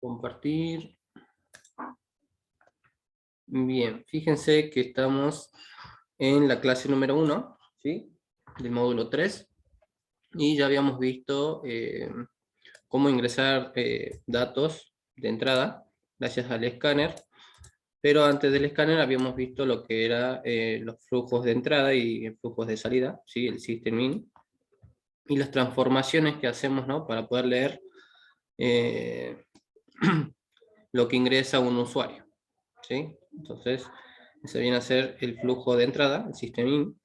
Compartir. Bien, fíjense que estamos en la clase número 1, ¿sí? Del módulo 3, y ya habíamos visto cómo ingresar datos de entrada gracias al escáner, pero antes del escáner habíamos visto lo que eran los flujos de entrada y flujos de salida, ¿sí? El system in, y las transformaciones que hacemos, ¿no? Para poder leer lo que ingresa un usuario, ¿sí? Entonces, ese viene a ser el flujo de entrada, el system in,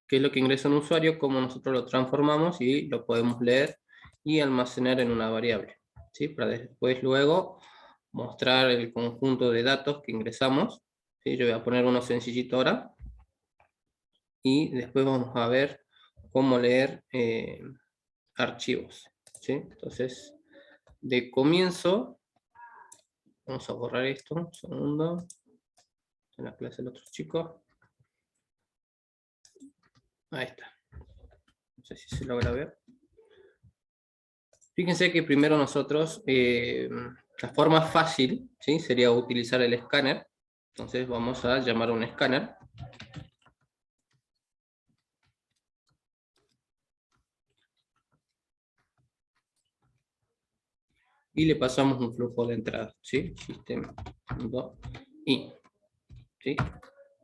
que es lo que ingresa un usuario, cómo nosotros lo transformamos y lo podemos leer y almacenar en una variable, ¿sí? Para después luego mostrar el conjunto de datos que ingresamos, ¿sí? Yo voy a poner uno sencillito ahora, y después vamos a ver cómo leer archivos, ¿sí? Entonces, de comienzo, vamos a borrar esto, un segundo, en la clase del otro chico. Ahí está. No sé si se logra ver. Fíjense que primero nosotros, la forma fácil, ¿sí? Sería utilizar el escáner. Entonces vamos a llamar a un escáner. Y le pasamos un flujo de entrada, ¿sí? System.in, ¿sí?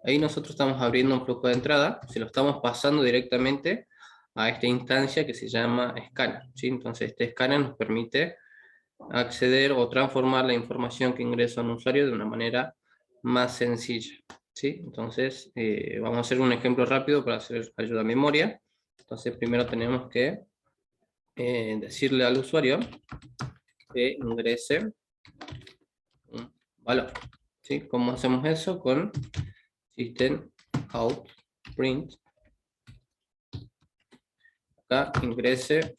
Ahí nosotros estamos abriendo un flujo de entrada, se lo estamos pasando directamente a esta instancia que se llama escáner, ¿sí? Entonces este escáner nos permite acceder o transformar la información que ingresa un usuario de una manera más sencilla, ¿sí? Entonces vamos a hacer un ejemplo rápido para hacer ayuda a memoria. Entonces primero tenemos que decirle al usuario que ingrese un valor, ¿sí? ¿Cómo hacemos eso? Con system out print. Acá ingrese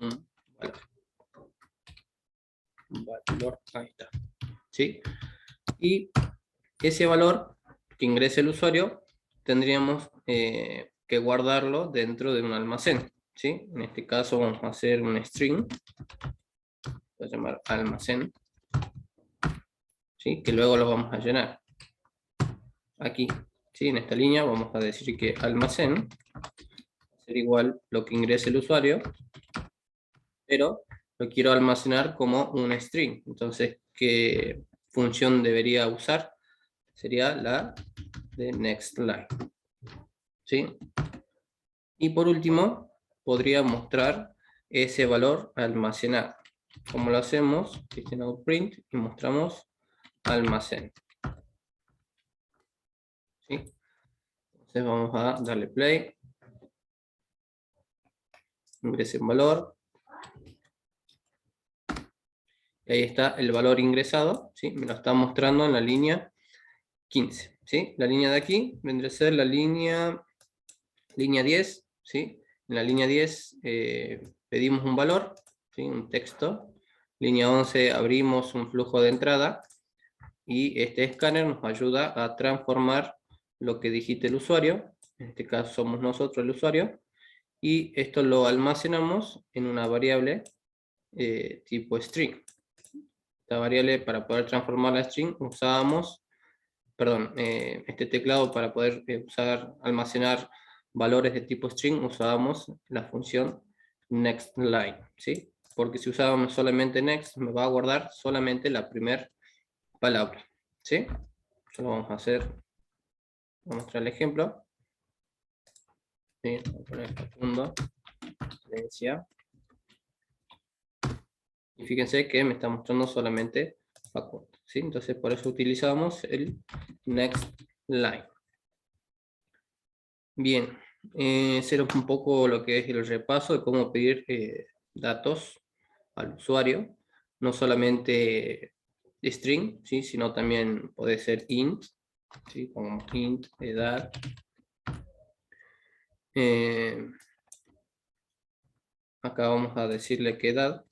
un valor, ahí está, ¿sí? Y ese valor que ingrese el usuario tendríamos que guardarlo dentro de un almacén, ¿sí? En este caso vamos a hacer un string, voy a llamar almacén, ¿sí? Que luego lo vamos a llenar. Aquí, ¿sí? En esta línea vamos a decir que almacén va a ser igual lo que ingrese el usuario, pero lo quiero almacenar como un string. Entonces, ¿qué función debería usar? Sería la de next line, ¿sí? Y por último, podría mostrar ese valor almacenado. Como lo hacemos, system out print, y mostramos almacén, ¿sí? Entonces vamos a darle play, ingrese un valor, y ahí está el valor ingresado, ¿sí? Me lo está mostrando en la línea 15, ¿sí? La línea de aquí vendría a ser la línea 10, ¿sí? En la línea 10 pedimos un valor, ¿sí? Un texto. Línea 11 abrimos un flujo de entrada, y este escáner nos ayuda a transformar lo que digite el usuario, en este caso somos nosotros el usuario, y esto lo almacenamos en una variable tipo string. Esta variable, para poder transformar la string, usábamos, perdón, este teclado para poder almacenar valores de tipo string, usábamos la función nextLine, ¿sí? Porque si usábamos solamente next, me va a guardar solamente la primera palabra, ¿sí? Solo vamos a hacer, voy a mostrar el ejemplo. ¿Sí? Voy a poner Facundo, silencia. Y fíjense que me está mostrando solamente Facundo, ¿sí? Entonces por eso utilizamos el next line. Bien, ese era un poco lo que es el repaso de cómo pedir datos al usuario. No solamente string, ¿sí? Sino también puede ser int, ¿sí? Como int, edad. Acá vamos a decirle que edad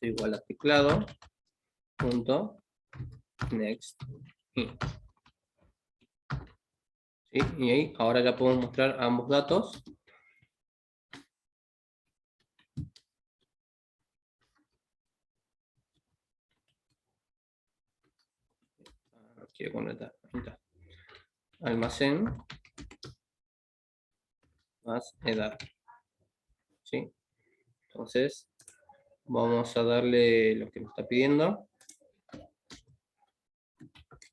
es igual a teclado punto next int, ¿sí? Y ahí ahora ya podemos mostrar ambos datos. quiere completar. Ahí está. Almacén más edad. ¿Sí? Entonces, vamos a darle lo que nos está pidiendo.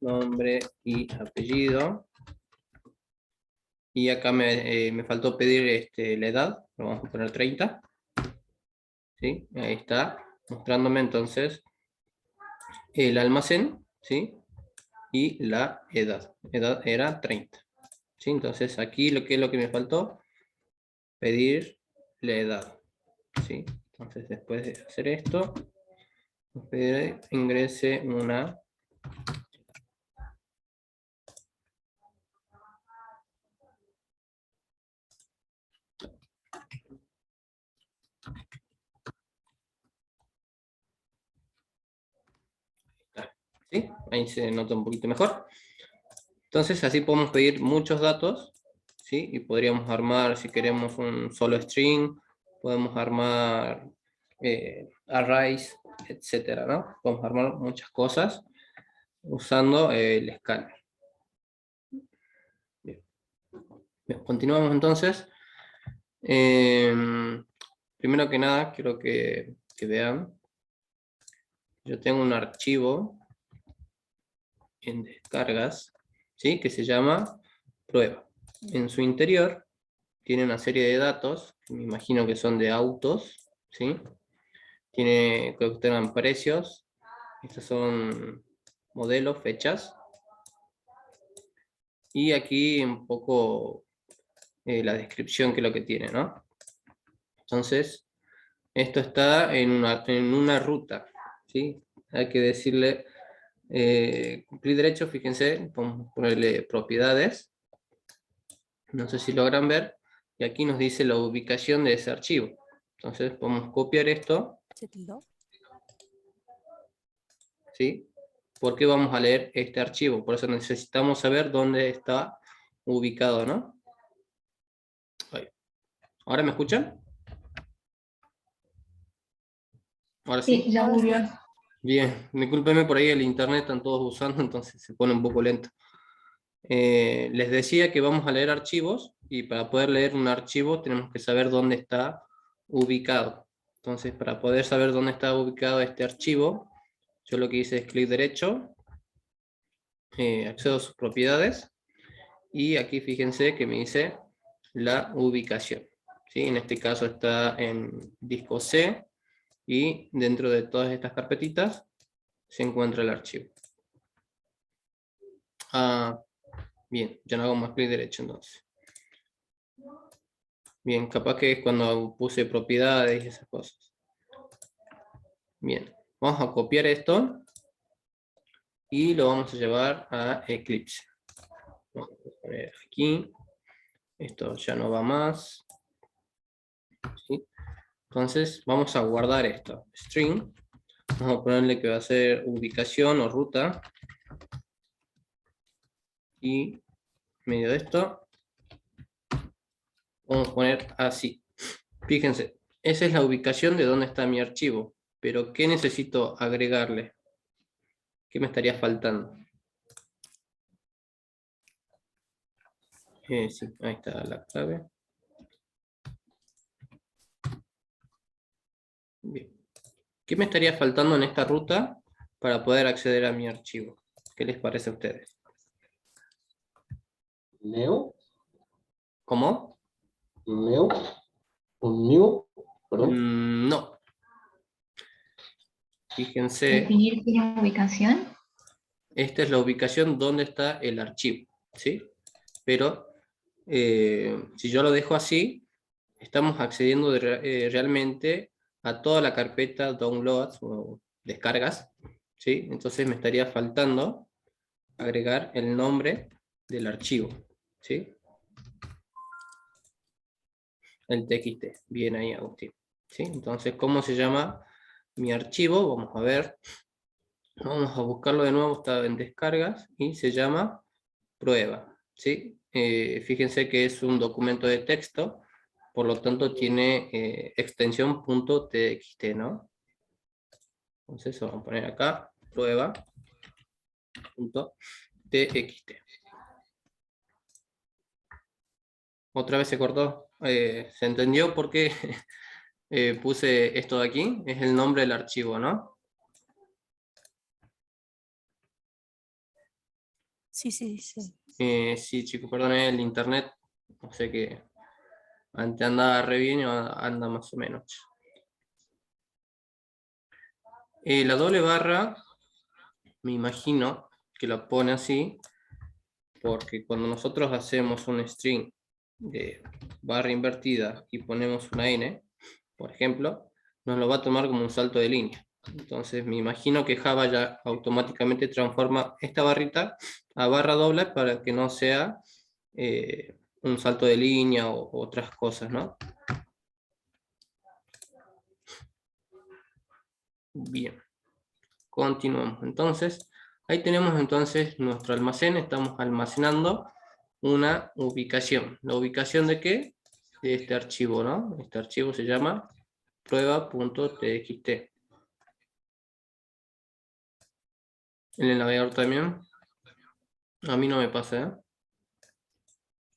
Nombre y apellido. Y acá me faltó pedir la edad. Lo vamos a poner 30. ¿Sí? Ahí está. Mostrándome entonces el almacén. ¿Sí? Y la edad. Edad era 30. ¿Sí? Entonces aquí lo que es lo que me faltó. Pedir la edad. ¿Sí? Entonces después de hacer esto, pedir ingrese una. ¿Sí? Ahí se nota un poquito mejor. Entonces así podemos pedir muchos datos, ¿sí? Y podríamos armar, si queremos un solo string, podemos armar arrays, etcétera, ¿no? Podemos armar muchas cosas usando el scanner. Bien. Bien, continuamos entonces. Primero que nada, quiero que vean. Yo tengo un archivo en descargas, ¿sí? Que se llama prueba. En su interior tiene una serie de datos, me imagino que son de autos, ¿sí? Tiene, creo que tengan precios, estos son modelos, fechas, y aquí un poco la descripción que es lo que tiene, ¿no? Entonces, esto está en una ruta, ¿sí? Hay que decirle, cumplir derecho, fíjense, podemos ponerle propiedades, no sé si logran ver, y aquí nos dice la ubicación de ese archivo. Entonces podemos copiar esto, ¿sí? Porque vamos a leer este archivo, por eso necesitamos saber dónde está ubicado, ¿no? Ahí. ¿Ahora me escuchan? ¿Ahora sí? Sí, ya volvió. Bien, discúlpenme por ahí el internet, están todos usando, entonces se pone un poco lento. Les decía que vamos a leer archivos, y para poder leer un archivo tenemos que saber dónde está ubicado. Entonces, para poder saber dónde está ubicado este archivo, yo lo que hice es clic derecho, accedo a sus propiedades, y aquí fíjense que me dice la ubicación. ¿Sí? En este caso está en disco C, y dentro de todas estas carpetitas se encuentra el archivo. Bien, ya no hago más clic derecho entonces. Bien, capaz que es cuando puse propiedades y esas cosas. Bien, vamos a copiar esto y lo vamos a llevar a Eclipse. Vamos a poner aquí. Esto ya no va más. ¿Sí? Entonces vamos a guardar esto. String. Vamos a ponerle que va a ser ubicación o ruta. Y en medio de esto vamos a poner así. Fíjense, esa es la ubicación de dónde está mi archivo. Pero ¿qué necesito agregarle? ¿Qué me estaría faltando? Sí, ahí está la clave. Bien. ¿Qué me estaría faltando en esta ruta para poder acceder a mi archivo? ¿Qué les parece a ustedes? Neo, ¿Cómo? Neo, un new, perdón. No. Fíjense, Definir tiene ubicación. esta es la ubicación donde está el archivo, ¿sí? Pero si yo lo dejo así, estamos accediendo realmente a toda la carpeta downloads o descargas, ¿sí? Entonces me estaría faltando agregar el nombre del archivo, ¿sí? El txt. Bien ahí, Agustín. ¿Sí? Entonces, ¿cómo se llama mi archivo? Vamos a ver. Vamos a buscarlo de nuevo, está en descargas y se llama prueba. ¿Sí? Fíjense que es un documento de texto, por lo tanto tiene extensión .txt, ¿no? Entonces vamos a poner acá prueba. txt. Otra vez se cortó. ¿Se entendió por qué puse esto de aquí? Es el nombre del archivo, ¿no? Sí, sí, sí. Sí, chicos, perdón, el internet, no sé qué. Antes andaba re bien y anda más o menos. La doble barra, me imagino que la pone así, porque cuando nosotros hacemos un string de barra invertida y ponemos una n, por ejemplo, nos lo va a tomar como un salto de línea. Entonces me imagino que Java ya automáticamente transforma esta barrita a barra doble para que no sea un salto de línea o otras cosas, ¿no? Bien, continuamos. Entonces, ahí tenemos entonces nuestro almacén, estamos almacenando una ubicación. ¿La ubicación de qué? De este archivo, ¿no? Este archivo se llama prueba.txt. En el navegador también. A mí no me pasa, ¿eh?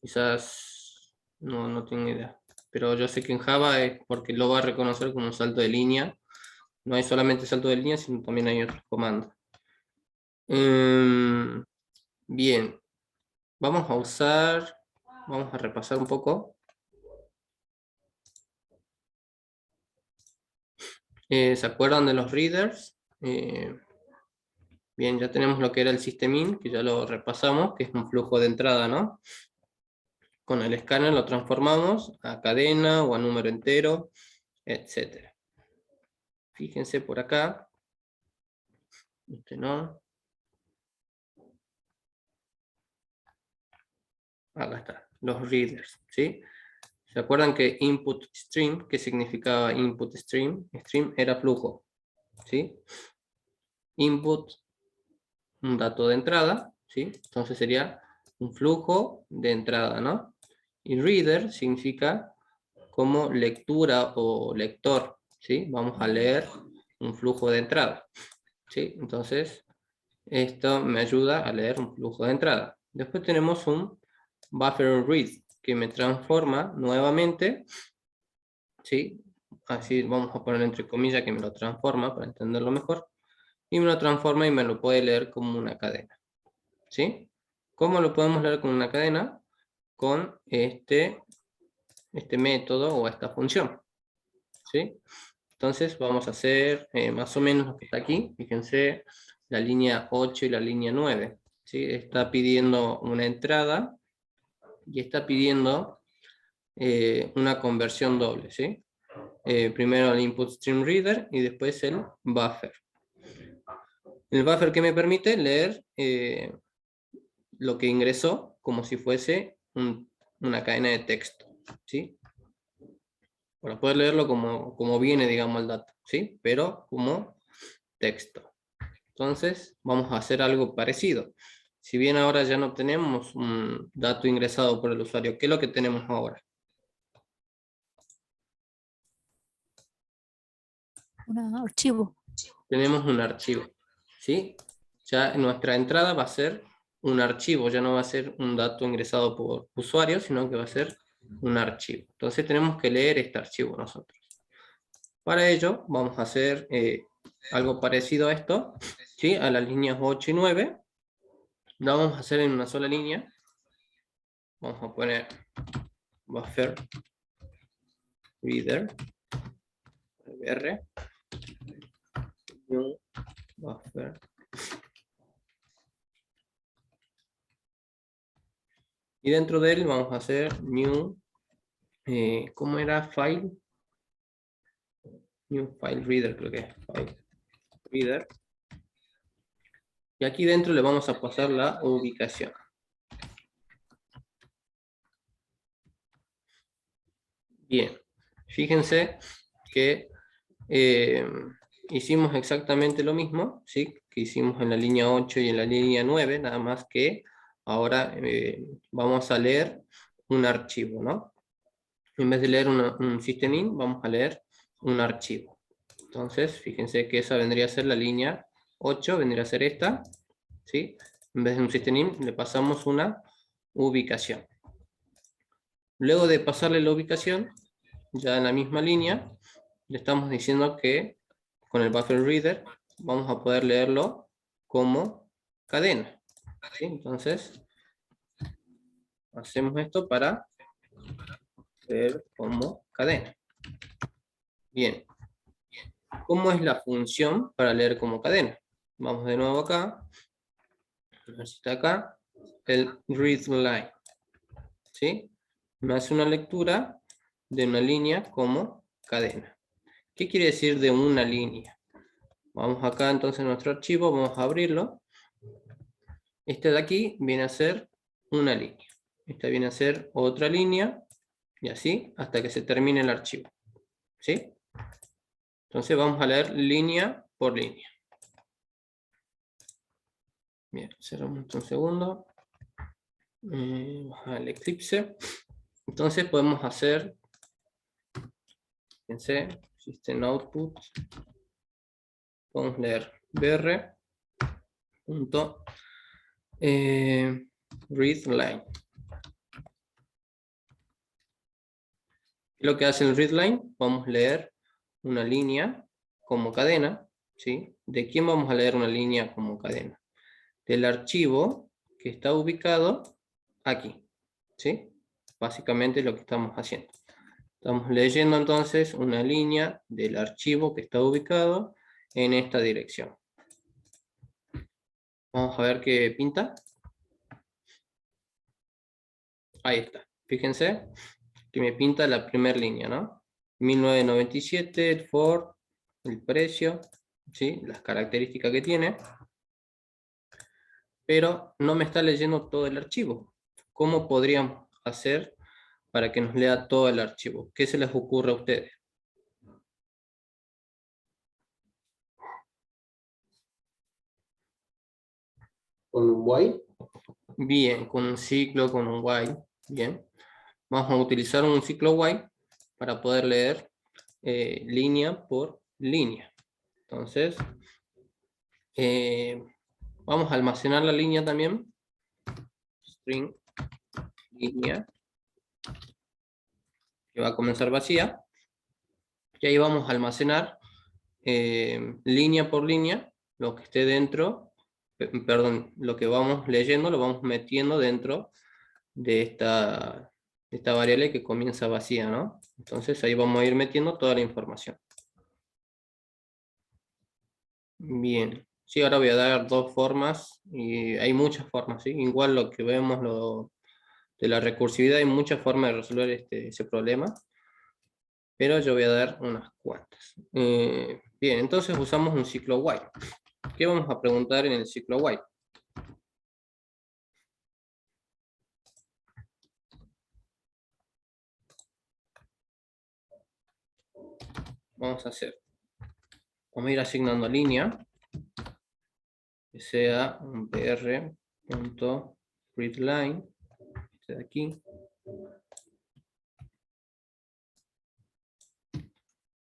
Quizás no tengo idea. Pero yo sé que en Java es porque lo va a reconocer como un salto de línea. No hay solamente salto de línea, sino también hay otros comandos. Bien. Vamos a repasar un poco. ¿Se acuerdan de los readers? Bien, ya tenemos lo que era el systemin, que ya lo repasamos, que es un flujo de entrada, ¿no? Con el escáner lo transformamos a cadena o a número entero, etc. Fíjense por acá. Este no. Acá está, los readers, ¿sí? ¿Se acuerdan que input stream, qué significaba input stream? Stream era flujo, ¿sí? Input, un dato de entrada, ¿sí? Entonces sería un flujo de entrada, ¿no? Y reader significa como lectura o lector, ¿sí? Vamos a leer un flujo de entrada, ¿sí? Entonces, esto me ayuda a leer un flujo de entrada. Después tenemos un buffer read, que me transforma nuevamente, ¿sí? Así vamos a poner entre comillas que me lo transforma para entenderlo mejor. Y me lo transforma y me lo puede leer como una cadena, ¿sí? ¿Cómo lo podemos leer como una cadena? Con este método o esta función, ¿sí? Entonces vamos a hacer más o menos lo que está aquí. Fíjense, la línea 8 y la línea 9, ¿sí? Está pidiendo una entrada y está pidiendo una conversión doble, ¿sí? Primero el input stream reader y después el buffer. El buffer que me permite leer lo que ingresó como si fuese una cadena de texto, ¿sí? Para poder leerlo como viene, digamos, el dato, ¿sí? Pero como texto. Entonces, vamos a hacer algo parecido. Si bien ahora ya no tenemos un dato ingresado por el usuario, ¿qué es lo que tenemos ahora? Un archivo. Tenemos un archivo, ¿sí? Ya nuestra entrada va a ser un archivo, ya no va a ser un dato ingresado por usuario, sino que va a ser un archivo. Entonces tenemos que leer este archivo nosotros. Para ello vamos a hacer algo parecido a esto, ¿sí? A las líneas 8 y 9. Lo vamos a hacer en una sola línea. Vamos a poner buffer reader, br, new buffer. Y dentro de él vamos a hacer new, ¿cómo era? File. New file reader, creo que es file reader. Y aquí dentro le vamos a pasar la ubicación. Bien, fíjense que hicimos exactamente lo mismo, ¿sí? Que hicimos en la línea 8 y en la línea 9, nada más que ahora vamos a leer un archivo, ¿no? En vez de leer un systemin, vamos a leer un archivo. Entonces, fíjense que esa vendría a ser la línea 8, vendría a ser esta, ¿sí? En vez de un system le pasamos una ubicación. Luego de pasarle la ubicación, ya en la misma línea, le estamos diciendo que con el buffer reader vamos a poder leerlo como cadena. ¿Sí? Entonces, hacemos esto para leer como cadena. Bien. ¿Cómo es la función para leer como cadena? Vamos de nuevo acá. A ver si está acá. El readLine. ¿Sí? Me hace una lectura de una línea como cadena. ¿Qué quiere decir de una línea? Vamos acá entonces a nuestro archivo, vamos a abrirlo. Este de aquí viene a ser una línea. Esta viene a ser otra línea, y así hasta que se termine el archivo. ¿Sí? Entonces vamos a leer línea por línea. Bien, cerramos un segundo. Vamos al Eclipse. Entonces podemos hacer, fíjense, System Output. Podemos leer br.readLine. Lo que hace el readLine, vamos a leer una línea como cadena, ¿sí? ¿De quién vamos a leer una línea como cadena? Del archivo que está ubicado aquí, ¿sí? Básicamente lo que estamos haciendo. Estamos leyendo entonces una línea del archivo que está ubicado en esta dirección. Vamos a ver qué pinta. Ahí está. Fíjense que me pinta la primera línea, ¿no? 1997, el Ford, el precio, ¿sí? Las características que tiene. Pero no me está leyendo todo el archivo. ¿Cómo podríamos hacer para que nos lea todo el archivo? ¿Qué se les ocurre a ustedes? Con un while. Bien, con un ciclo, con un while. Bien. Vamos a utilizar un ciclo while para poder leer línea por línea. Entonces, vamos a almacenar la línea también. String línea, que va a comenzar vacía. Y ahí vamos a almacenar línea por línea lo que esté dentro, perdón, lo que vamos leyendo lo vamos metiendo dentro de esta variable que comienza vacía, ¿no? Entonces ahí vamos a ir metiendo toda la información. Bien, sí, ahora voy a dar dos formas, y hay muchas formas, ¿sí? Igual lo que vemos de la recursividad, hay muchas formas de resolver ese problema, pero yo voy a dar unas cuantas. Bien, entonces usamos un ciclo while. ¿Qué vamos a preguntar en el ciclo while? Vamos a ir asignando línea, que sea un br.readLine, este de aquí.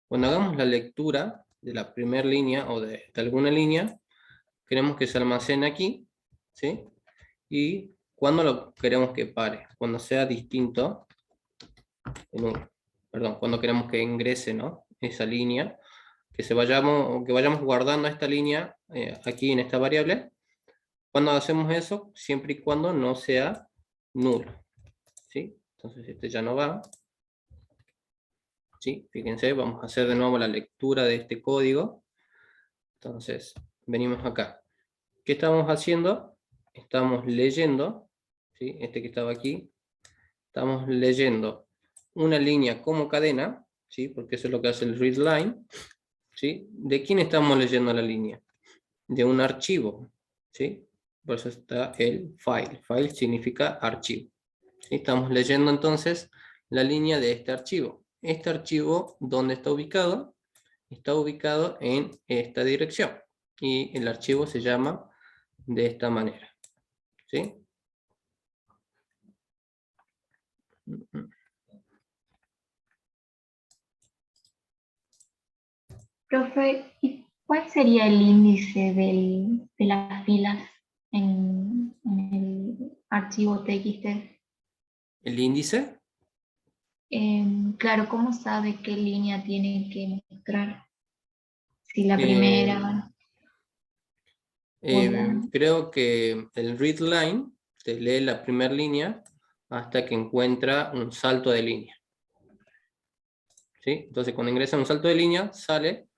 Cuando hagamos la lectura de la primera línea o de alguna línea, queremos que se almacene aquí, ¿sí? Y cuando lo queremos que pare, cuando sea distinto, cuando queremos que ingrese, ¿no? Esa línea, que vayamos guardando esta línea aquí en esta variable. Cuando hacemos eso, siempre y cuando no sea nulo, ¿sí? Entonces este ya no va. ¿Sí? Fíjense, vamos a hacer de nuevo la lectura de este código. Entonces, venimos acá. ¿Qué estamos haciendo? Estamos leyendo, ¿sí? Este que estaba aquí, estamos leyendo una línea como cadena, ¿sí? Porque eso es lo que hace el readLine, ¿sí? ¿De quién estamos leyendo la línea? De un archivo, ¿sí? Por eso está el file. File significa archivo. ¿Sí? Estamos leyendo entonces la línea de este archivo. Este archivo, ¿dónde está ubicado? Está ubicado en esta dirección. Y el archivo se llama de esta manera. ¿Sí? Profe, ¿y cuál sería el índice de las filas archivo TXT. ¿El índice? Claro, ¿cómo sabe qué línea tiene que mostrar? Si la Eh, primera o la... Creo que el readLine te lee la primera línea hasta que encuentra un salto de línea. ¿Sí? Entonces cuando ingresa un salto de línea, sale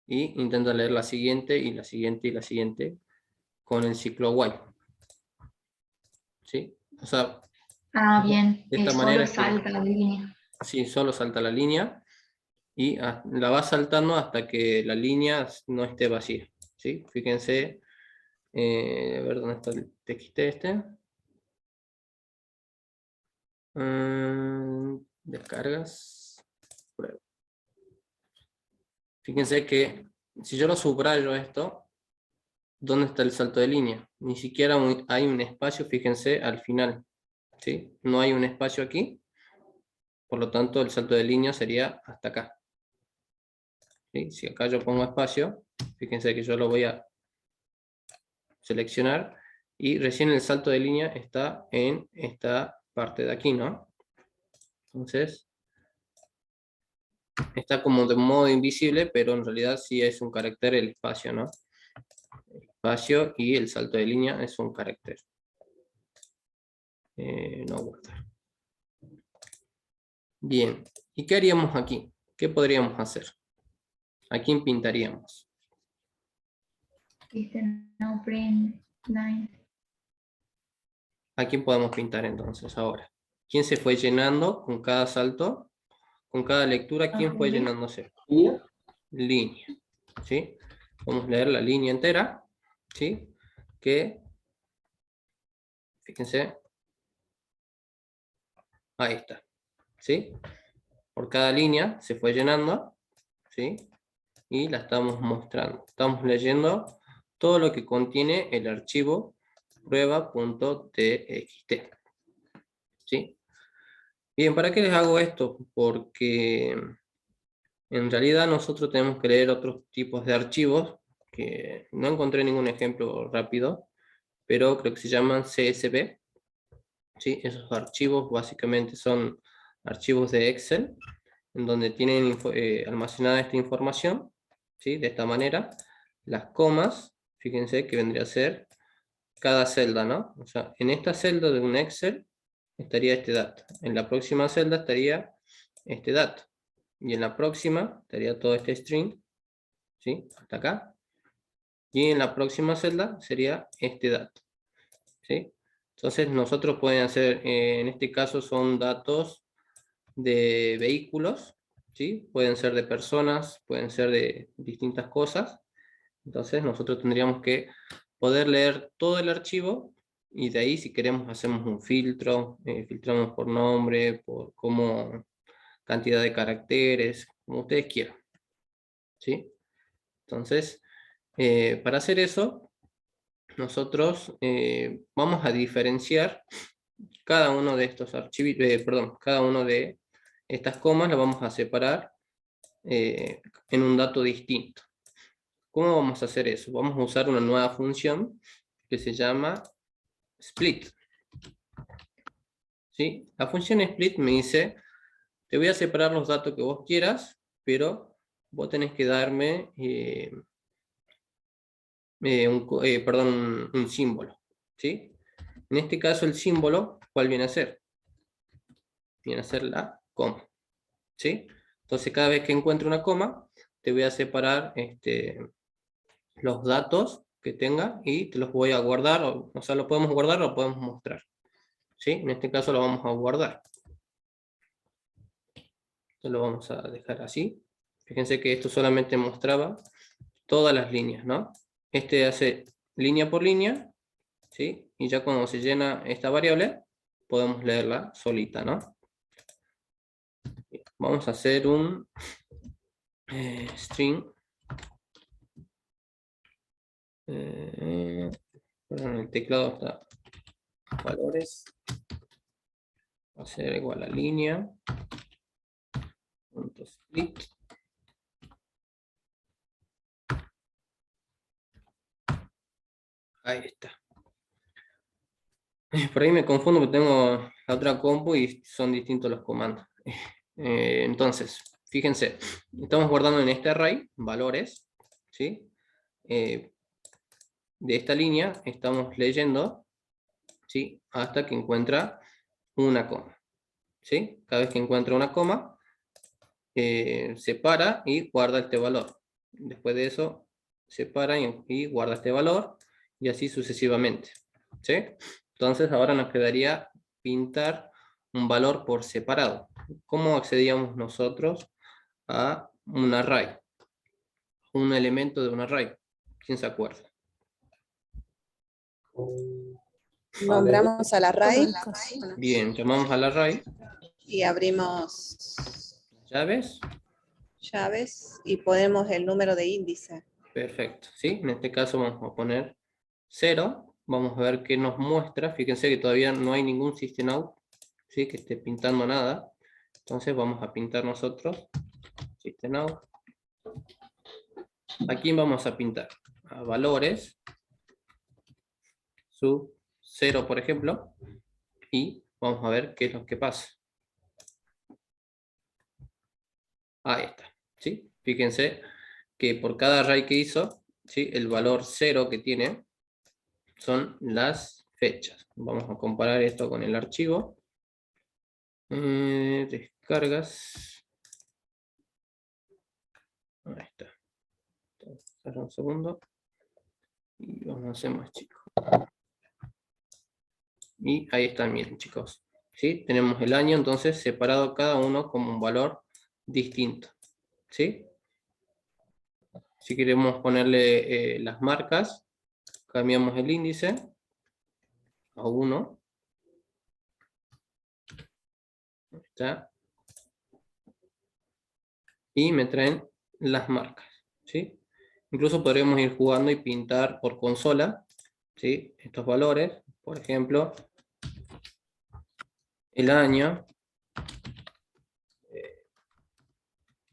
y intenta leer la siguiente y la siguiente y la siguiente con el ciclo while. ¿Sí? O sea, Ah, bien, de esta manera solo es que salta la línea. sí, solo salta la línea y la va saltando hasta que la línea no esté vacía. ¿Sí? Fíjense, a ver dónde está el TXT este. Descargas. Prueba. Fíjense que si yo lo subrayo esto, ¿dónde está el salto de línea? Ni siquiera hay un espacio, fíjense, al final. ¿Sí? No hay un espacio aquí, por lo tanto el salto de línea sería hasta acá. ¿Sí? Si acá yo pongo espacio, fíjense que yo lo voy a seleccionar y recién el salto de línea está en esta parte de aquí, ¿no? Entonces, está como de modo invisible, pero en realidad sí es un carácter el espacio, ¿no? El espacio y el salto de línea es un carácter. No guardar. Bien, ¿y qué haríamos aquí? ¿Qué podríamos hacer? ¿A quién pintaríamos? ¿Viste? No print line. ¿A quién podemos pintar entonces ahora? ¿Quién se fue llenando con cada salto? Con cada lectura, ¿quién fue Ok. llenándose? Línea. Línea. ¿Sí? Vamos a leer la línea entera. ¿Sí? Que, fíjense, ahí está. ¿Sí? Por cada línea se fue llenando. ¿Sí? Y la estamos mostrando. Estamos leyendo todo lo que contiene el archivo prueba.txt. ¿Sí? Bien, ¿para qué les hago esto? Porque en realidad nosotros tenemos que leer otros tipos de archivos, que no encontré ningún ejemplo rápido, pero creo que se llaman CSV. ¿Sí? Esos archivos básicamente son archivos de Excel, en donde tienen almacenada esta información, ¿sí? De esta manera. Las comas, fíjense que vendría a ser cada celda, ¿no? O sea, en esta celda de un Excel estaría este dato. En la próxima celda estaría este dato. Y en la próxima estaría todo este string, ¿sí? Hasta acá. Y en la próxima celda sería este dato, ¿sí? Entonces nosotros pueden hacer, en este caso son datos de vehículos, ¿sí? Pueden ser de personas, pueden ser de distintas cosas. Entonces nosotros tendríamos que poder leer todo el archivo y de ahí si queremos hacemos un filtro, filtramos por nombre, por como cantidad de caracteres, como ustedes quieran, ¿sí? Entonces, para hacer eso, nosotros vamos a diferenciar cada uno de estos archivos, perdón, cada uno de estas comas las vamos a separar en un dato distinto. ¿Cómo vamos a hacer eso? Vamos a usar una nueva función que se llama split. ¿Sí? La función split me dice, te voy a separar los datos que vos quieras, pero vos tenés que darme un símbolo. ¿Sí? En este caso el símbolo, ¿cuál viene a ser? Viene a ser la coma. ¿Sí? Entonces cada vez que encuentre una coma, te voy a separar los datos que tenga y te los voy a guardar, o sea, lo podemos guardar o lo podemos mostrar. ¿Sí? En este caso lo vamos a guardar. Esto lo vamos a dejar así. Fíjense que esto solamente mostraba todas las líneas, ¿no? Este hace línea por línea, ¿sí? Y ya cuando se llena esta variable, podemos leerla solita, ¿no? Vamos a hacer un string. Perdón, el teclado está valores. Va a ser igual a línea. Punto split. Ahí está. Por ahí me confundo porque tengo la otra compu y son distintos los comandos. Entonces, fíjense, estamos guardando en este array valores, ¿sí? De esta línea estamos leyendo, ¿sí? Hasta que encuentra una coma, ¿sí? Cada vez que encuentra una coma, separa y guarda este valor. Después de eso, separa y guarda este valor, y así sucesivamente, ¿sí? Entonces ahora nos quedaría pintar un valor por separado. ¿Cómo accedíamos nosotros a un array? Un elemento de un array. ¿Quién se acuerda? Nombramos al array Bien, llamamos al array y abrimos llaves. llaves y ponemos el número de índice. Perfecto, ¿sí? En este caso vamos a poner 0. Vamos a ver qué nos muestra. Fíjense que todavía no hay ningún system out, ¿sí? Que esté pintando nada. Entonces vamos a pintar nosotros system out. ¿A quién vamos a pintar? A valores, sub 0, por ejemplo, y vamos a ver qué es lo que pasa. Ahí está, ¿sí? Fíjense que por cada array que hizo, ¿sí? El valor 0 que tiene son las fechas. Vamos a comparar esto con el archivo. Descargas. Ahí está. Espera un segundo. Y vamos a hacer más chico. Y ahí está, miren, chicos. ¿Sí? Tenemos el año, entonces, separado cada uno como un valor distinto. ¿Sí? Si queremos ponerle las marcas, cambiamos el índice a 1. Ahí está. Y me traen las marcas. ¿Sí? Incluso podremos ir jugando y pintar por consola, ¿sí? Estos valores, por ejemplo, el año,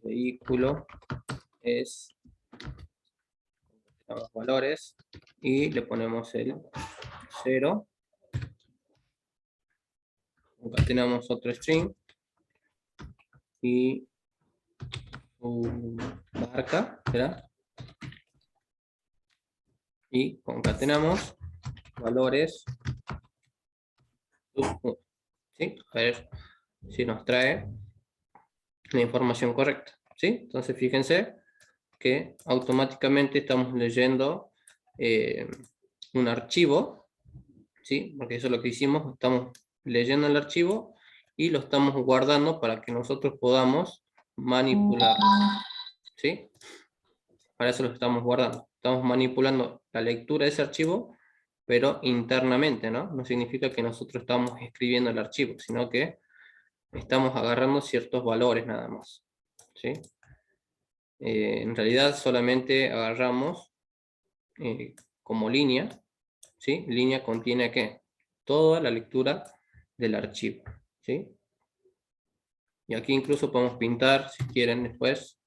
vehículo es los valores y le ponemos el 0, concatenamos otro string y su marca, ¿verdad? Y concatenamos valores, ¿sí? A ver si nos trae la información correcta, ¿sí? Entonces fíjense que automáticamente estamos leyendo un archivo, ¿sí? Porque eso es lo que hicimos, estamos leyendo el archivo y lo estamos guardando para que nosotros podamos manipularlo, ¿sí? Para eso lo estamos guardando. Estamos manipulando la lectura de ese archivo, pero internamente, ¿no? No significa que nosotros estamos escribiendo el archivo, sino que estamos agarrando ciertos valores nada más, ¿sí? En realidad solamente agarramos como línea, ¿sí? Línea contiene ¿qué? Toda la lectura del archivo, ¿sí? Y aquí incluso podemos pintar, si quieren después,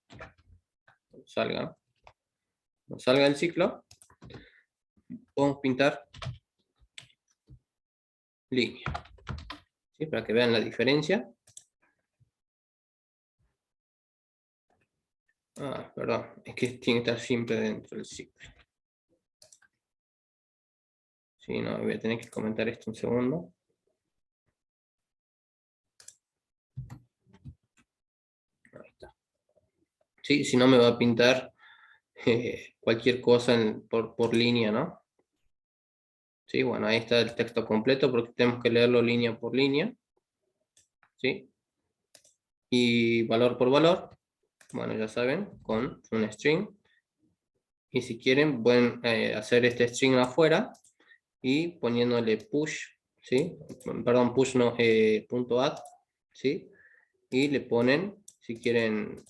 cuando salga el ciclo, podemos pintar línea, ¿sí? Para que vean la diferencia. Perdón, es que tiene que estar siempre dentro del ciclo. Sí, no, voy a tener que comentar esto un segundo. Ahí está. Sí, si no me va a pintar cualquier cosa por línea, ¿no? Sí, bueno, ahí está el texto completo porque tenemos que leerlo línea por línea. ¿Sí? Y valor por valor, bueno, ya saben, con un string. Y si quieren, pueden hacer este string afuera y poniéndole push, ¿sí? Perdón, push no, punto add, ¿sí? Y le ponen, si quieren,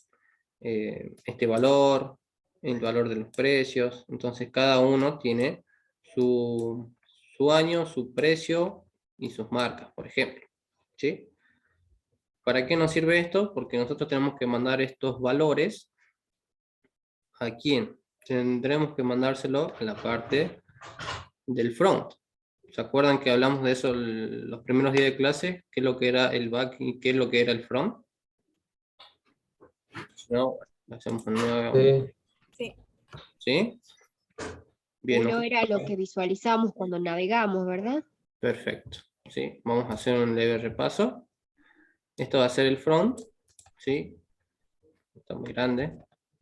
este valor, el valor de los precios. Entonces cada uno tiene su año, su precio y sus marcas, por ejemplo, ¿sí? ¿Para qué nos sirve esto? Porque nosotros tenemos que mandar estos valores ¿a quién? Tendremos que mandárselo a la parte del front, ¿Se acuerdan que hablamos de eso los primeros días de clase? ¿Qué es lo que era el back y qué es lo que era el front? ¿No? Hacemos una nueva... Sí. ¿Sí? Bien, Uno era lo que visualizamos cuando navegamos, ¿verdad? perfecto. ¿Sí? Vamos a hacer un leve repaso. Esto va a ser el front. ¿Sí? Está muy grande.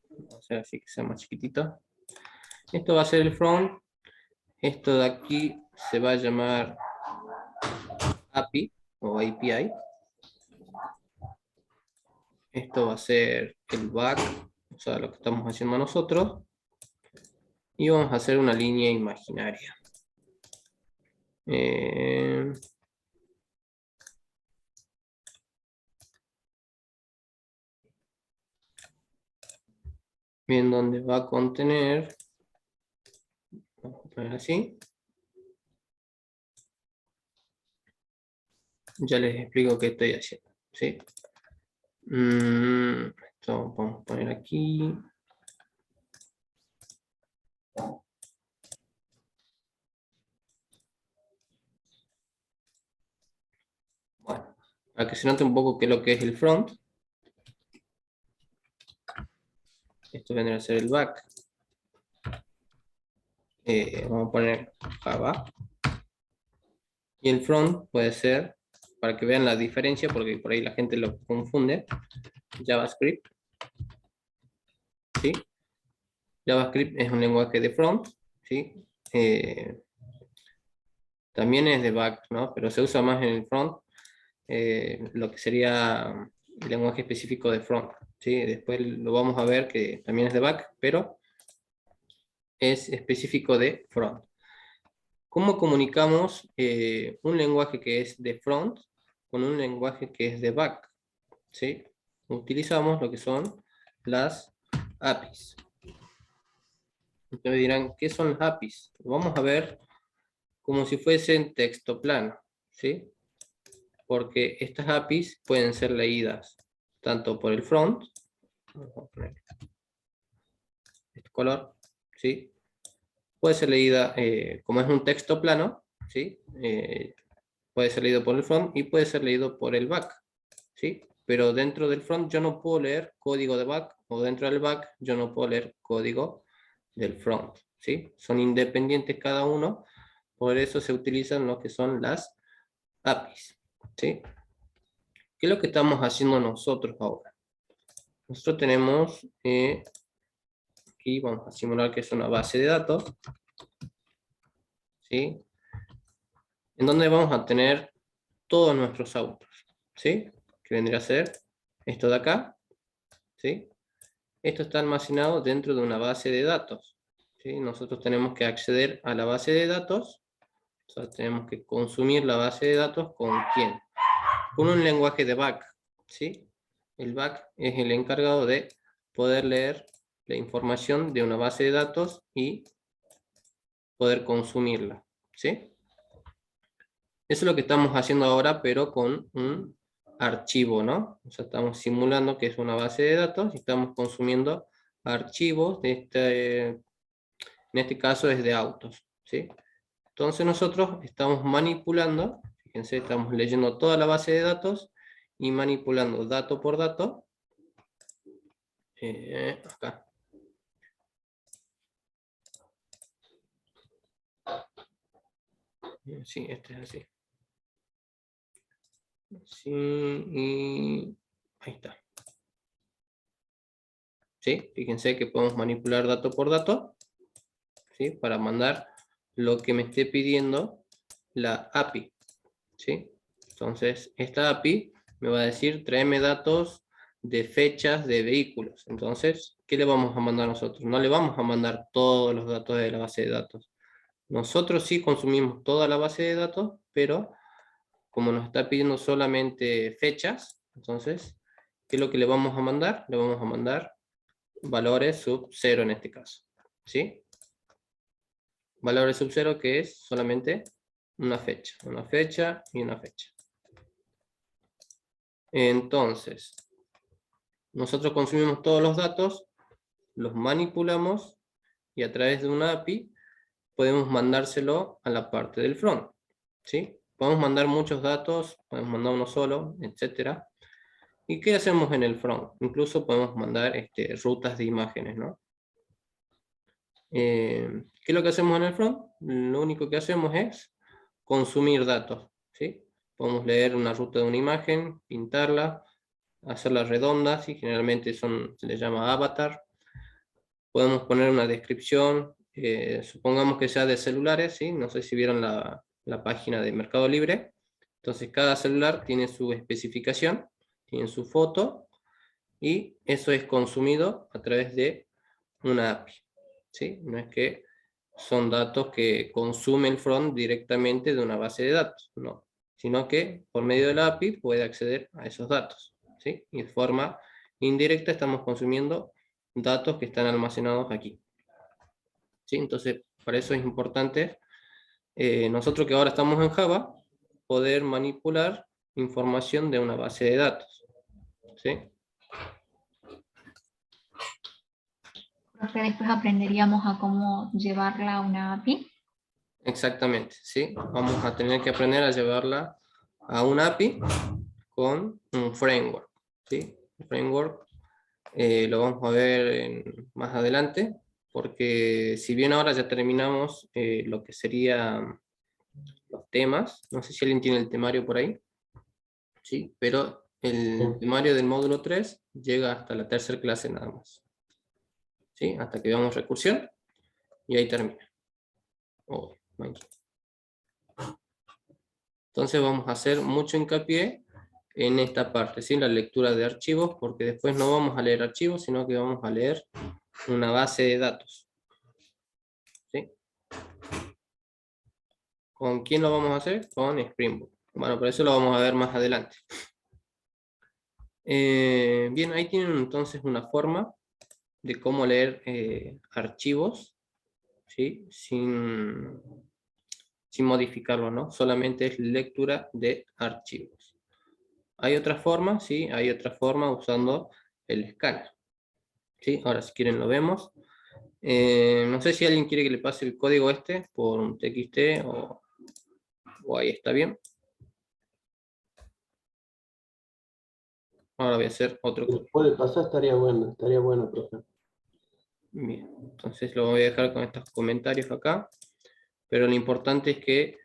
Vamos a hacer así que sea más chiquitito. Esto va a ser el front. Esto de aquí se va a llamar API o API. Esto va a ser el back, o sea, lo que estamos haciendo nosotros. Y vamos a hacer una línea imaginaria. Bien, donde va a contener, vamos a poner así. Ya les explico qué estoy haciendo, ¿sí? Esto vamos a poner aquí. Bueno, para que se note un poco qué es lo que es el front. Esto vendría a ser el back. Vamos a poner Java. Y el front puede ser, para que vean la diferencia, porque por ahí la gente lo confunde, JavaScript. ¿Sí? JavaScript es un lenguaje de front, ¿sí? También es de back, ¿no? Pero se usa más en el front, lo que sería el lenguaje específico de front, ¿sí? Después lo vamos a ver que también es de back, pero es específico de front. ¿Cómo comunicamos un lenguaje que es de front con un lenguaje que es de back? ¿Sí? Utilizamos lo que son las APIs. Ustedes dirán, ¿qué son las APIs? Vamos a ver como si fuesen texto plano, ¿sí? Porque estas APIs pueden ser leídas tanto por el front, vamos a poner este color, ¿sí? Puede ser leída, como es un texto plano, ¿sí? Puede ser leído por el front y puede ser leído por el back, ¿sí? Pero dentro del front yo no puedo leer código de back, o dentro del back yo no puedo leer código del front, ¿sí? Son independientes cada uno, por eso se utilizan lo que son las APIs, ¿sí? ¿Qué es lo que estamos haciendo nosotros ahora? Nosotros tenemos, aquí vamos a simular que es una base de datos, ¿sí? En donde vamos a tener todos nuestros autos, ¿sí? Que vendría a ser esto de acá, ¿sí? Esto está almacenado dentro de una base de datos, ¿sí? Nosotros tenemos que acceder a la base de datos, o sea, tenemos que consumir la base de datos ¿con quién? Con un lenguaje de back, ¿sí? El back es el encargado de poder leer la información de una base de datos y poder consumirla, ¿sí? Eso es lo que estamos haciendo ahora, pero con un archivo, ¿no? O sea, estamos simulando que es una base de datos y estamos consumiendo archivos en este caso es de autos, ¿sí? Entonces nosotros estamos manipulando, fíjense, estamos leyendo toda la base de datos y manipulando dato por dato. Acá. Sí, este es así. Sí, y ahí está. ¿Sí? Fíjense que podemos manipular dato por dato, ¿sí? Para mandar lo que me esté pidiendo la API, ¿sí? Entonces, esta API me va a decir, tráeme datos de fechas de vehículos. Entonces, ¿qué le vamos a mandar nosotros? No le vamos a mandar todos los datos de la base de datos. Nosotros sí consumimos toda la base de datos, pero como nos está pidiendo solamente fechas, entonces, ¿qué es lo que le vamos a mandar? Le vamos a mandar valores sub 0 en este caso, ¿sí? Valores sub 0 que es solamente una fecha y una fecha. Entonces, nosotros consumimos todos los datos, los manipulamos y a través de una API podemos mandárselo a la parte del front, ¿sí? Podemos mandar muchos datos, podemos mandar uno solo, etcétera. ¿Y qué hacemos en el front? Incluso podemos mandar rutas de imágenes, ¿no? ¿Qué es lo que hacemos en el front? Lo único que hacemos es consumir datos, ¿sí? Podemos leer una ruta de una imagen, pintarla, hacerla redonda, ¿sí? Generalmente se le llama avatar. Podemos poner una descripción, supongamos que sea de celulares, ¿sí? No sé si vieron la página de Mercado Libre. Entonces cada celular tiene su especificación, tiene su foto, y eso es consumido a través de una API, ¿sí? No es que son datos que consume el front directamente de una base de datos, no, sino que por medio de la API puede acceder a esos datos, ¿sí? Y de forma indirecta estamos consumiendo datos que están almacenados aquí, ¿sí? Entonces, para eso es importante, nosotros que ahora estamos en Java, poder manipular información de una base de datos, ¿sí? Profe, después aprenderíamos a cómo llevarla a una API. Exactamente, ¿sí? Vamos a tener que aprender a llevarla a un API con un framework, ¿sí? El framework lo vamos a ver más adelante, porque si bien ahora ya terminamos lo que serían los temas, no sé si alguien tiene el temario por ahí, ¿sí? Pero el temario del módulo 3 llega hasta la tercera clase nada más, ¿sí? Hasta que veamos recursión, y ahí termina. Oh, entonces vamos a hacer mucho hincapié en esta parte, ¿sí? La lectura de archivos, porque después no vamos a leer archivos, sino que vamos a leer una base de datos, ¿sí? ¿Con quién lo vamos a hacer? Con Spring Boot. Bueno, por eso lo vamos a ver más adelante. Bien, ahí tienen entonces una forma de cómo leer archivos, ¿sí? Sin modificarlo, ¿no? Solamente es lectura de archivos. Hay otra forma, sí, hay otra forma usando el escáner, ¿sí? Ahora si quieren lo vemos. No sé si alguien quiere que le pase el código por un TXT o ahí está bien. Ahora voy a hacer otro código. Puede pasar, estaría bueno, profe. Bien, entonces lo voy a dejar con estos comentarios acá, pero lo importante es que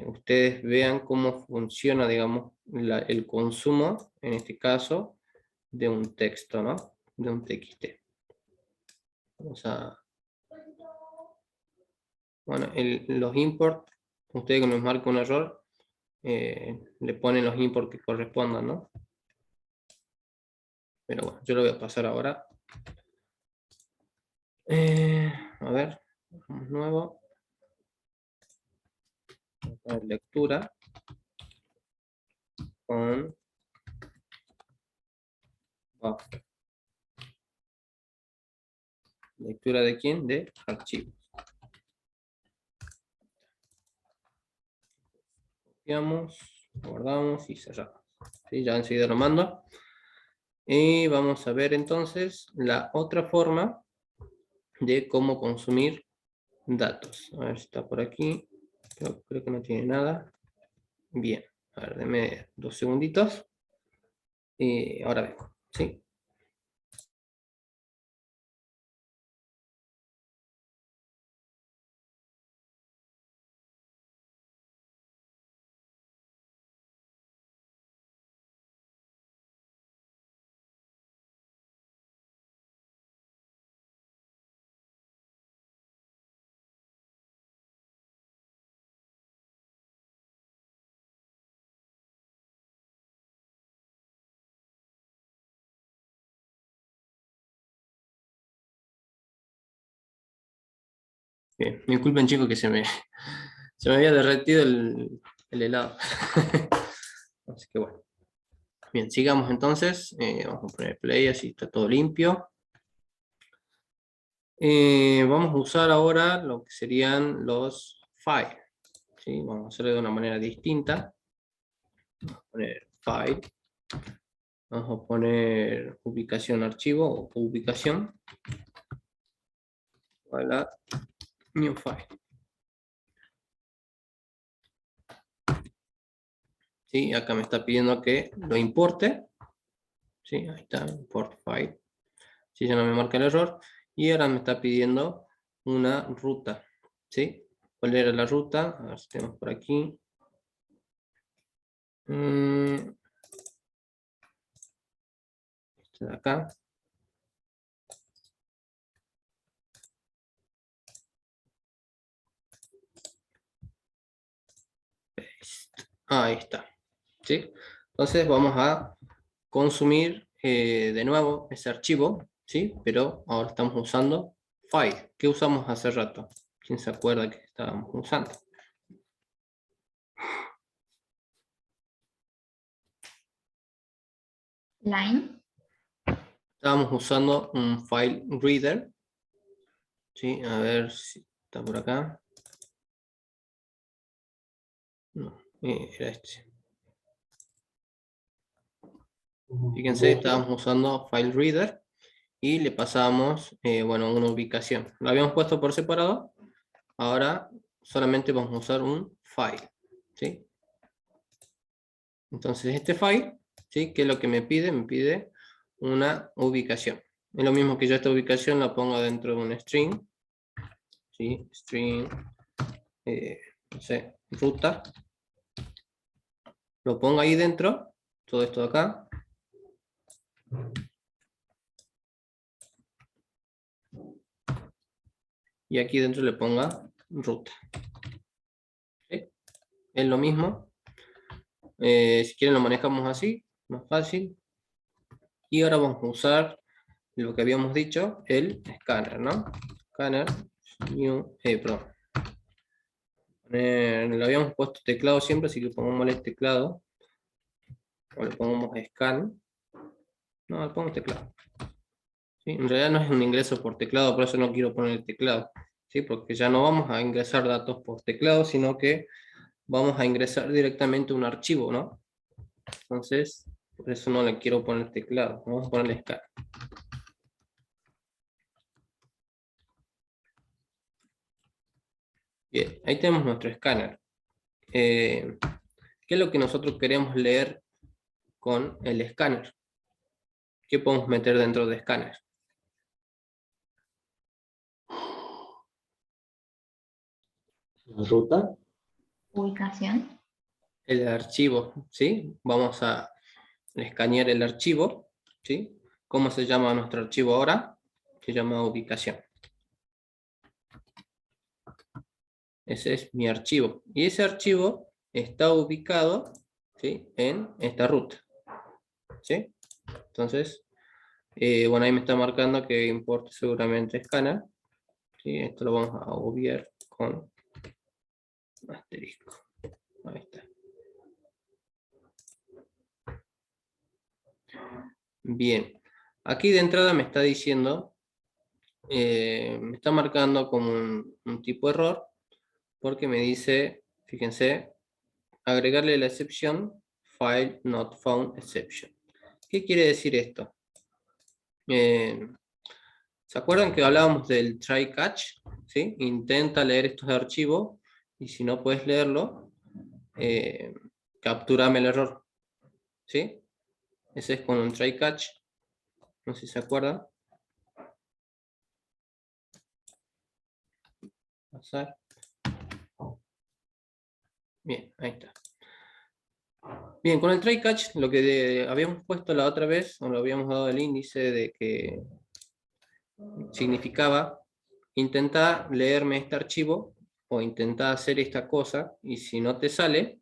ustedes vean cómo funciona, digamos, el consumo, en este caso, de un texto, ¿no? De un TXT. Vamos a... Bueno, los import, ustedes que nos marca un error, le ponen los import que correspondan, ¿no? Pero bueno, yo lo voy a pasar ahora. A ver, vamos nuevo. Lectura con buffer. ¿Lectura de quién? De archivos. Copiamos, guardamos y cerramos. ¿Sí? Ya enseguida lo mando. Y vamos a ver entonces la otra forma de cómo consumir datos. A ver si está por aquí. Creo que no tiene nada. Bien. A ver, denme 2 segunditos. Y ahora vengo. ¿Sí? Bien. Disculpen chicos que se me había derretido el helado. Así que bueno. Bien, sigamos entonces. Vamos a poner play, así está todo limpio. Vamos a usar ahora lo que serían los files. ¿Sí? Vamos a hacerlo de una manera distinta. Vamos a poner file. Vamos a poner ubicación archivo o ubicación. Voilà. new file. ¿Sí? Acá me está pidiendo que lo importe. ¿Sí? Ahí está, import file. ¿Sí? Ya no me marca el error. Y ahora me está pidiendo una ruta. ¿Sí? ¿Cuál era la ruta? A ver si tenemos por aquí. Esta de acá. Ahí está. ¿Sí? Entonces vamos a consumir de nuevo ese archivo, ¿sí? Pero ahora estamos usando file. ¿Qué usamos hace rato? ¿Quién se acuerda que estábamos usando? Line. Estábamos usando un file reader. ¿Sí? A ver si está por acá. No, era este. Fíjense, estábamos usando file reader y le pasamos, bueno, una ubicación. Lo habíamos puesto por separado. Ahora solamente vamos a usar un file. ¿Sí? Entonces este file, ¿sí? ¿Qué es lo que me pide? Me pide una ubicación. Es lo mismo que yo esta ubicación la pongo dentro de un string. ¿Sí? String, no sé, ruta. Lo pongo ahí dentro, todo esto de acá. Y aquí dentro le ponga ruta. ¿Sí? Es lo mismo. Si quieren lo manejamos así, más fácil. Y ahora vamos a usar lo que habíamos dicho, el escáner, ¿no? Escáner, new, perdón. Le habíamos puesto teclado siempre, así que pongamos el teclado. O le pongamos scan. No, le pongo teclado. ¿Sí? En realidad no es un ingreso por teclado, por eso no quiero poner el teclado. ¿Sí? Porque ya no vamos a ingresar datos por teclado, sino que vamos a ingresar directamente un archivo, ¿no? Entonces, por eso no le quiero poner teclado. Vamos a ponerle scan. Bien, ahí tenemos nuestro escáner. ¿Qué es lo que nosotros queremos leer con el escáner? ¿Qué podemos meter dentro de escáner? La ruta. Ubicación. El archivo, ¿sí? Vamos a escanear el archivo, ¿sí? ¿Cómo se llama nuestro archivo ahora? Se llama ubicación. Ese es mi archivo. Y ese archivo está ubicado, ¿sí? En esta ruta. ¿Sí? Entonces, bueno, ahí me está marcando que importe seguramente escáner. ¿Sí? Esto lo vamos a obviar con asterisco. Ahí está. Bien. Aquí de entrada me está diciendo, me está marcando como un tipo de error, porque me dice, fíjense, agregarle la excepción file not found exception. ¿Qué quiere decir esto? ¿Se acuerdan que hablábamos del try catch? ¿Sí? Intenta leer estos archivos y si no puedes leerlo, capturame el error. ¿Sí? Ese es con un try catch. No sé si se acuerdan. Pasar. Bien, ahí está. Bien, con el try catch, lo que habíamos puesto la otra vez, o lo habíamos dado el índice de que significaba intentar leerme este archivo o intentar hacer esta cosa y si no te sale,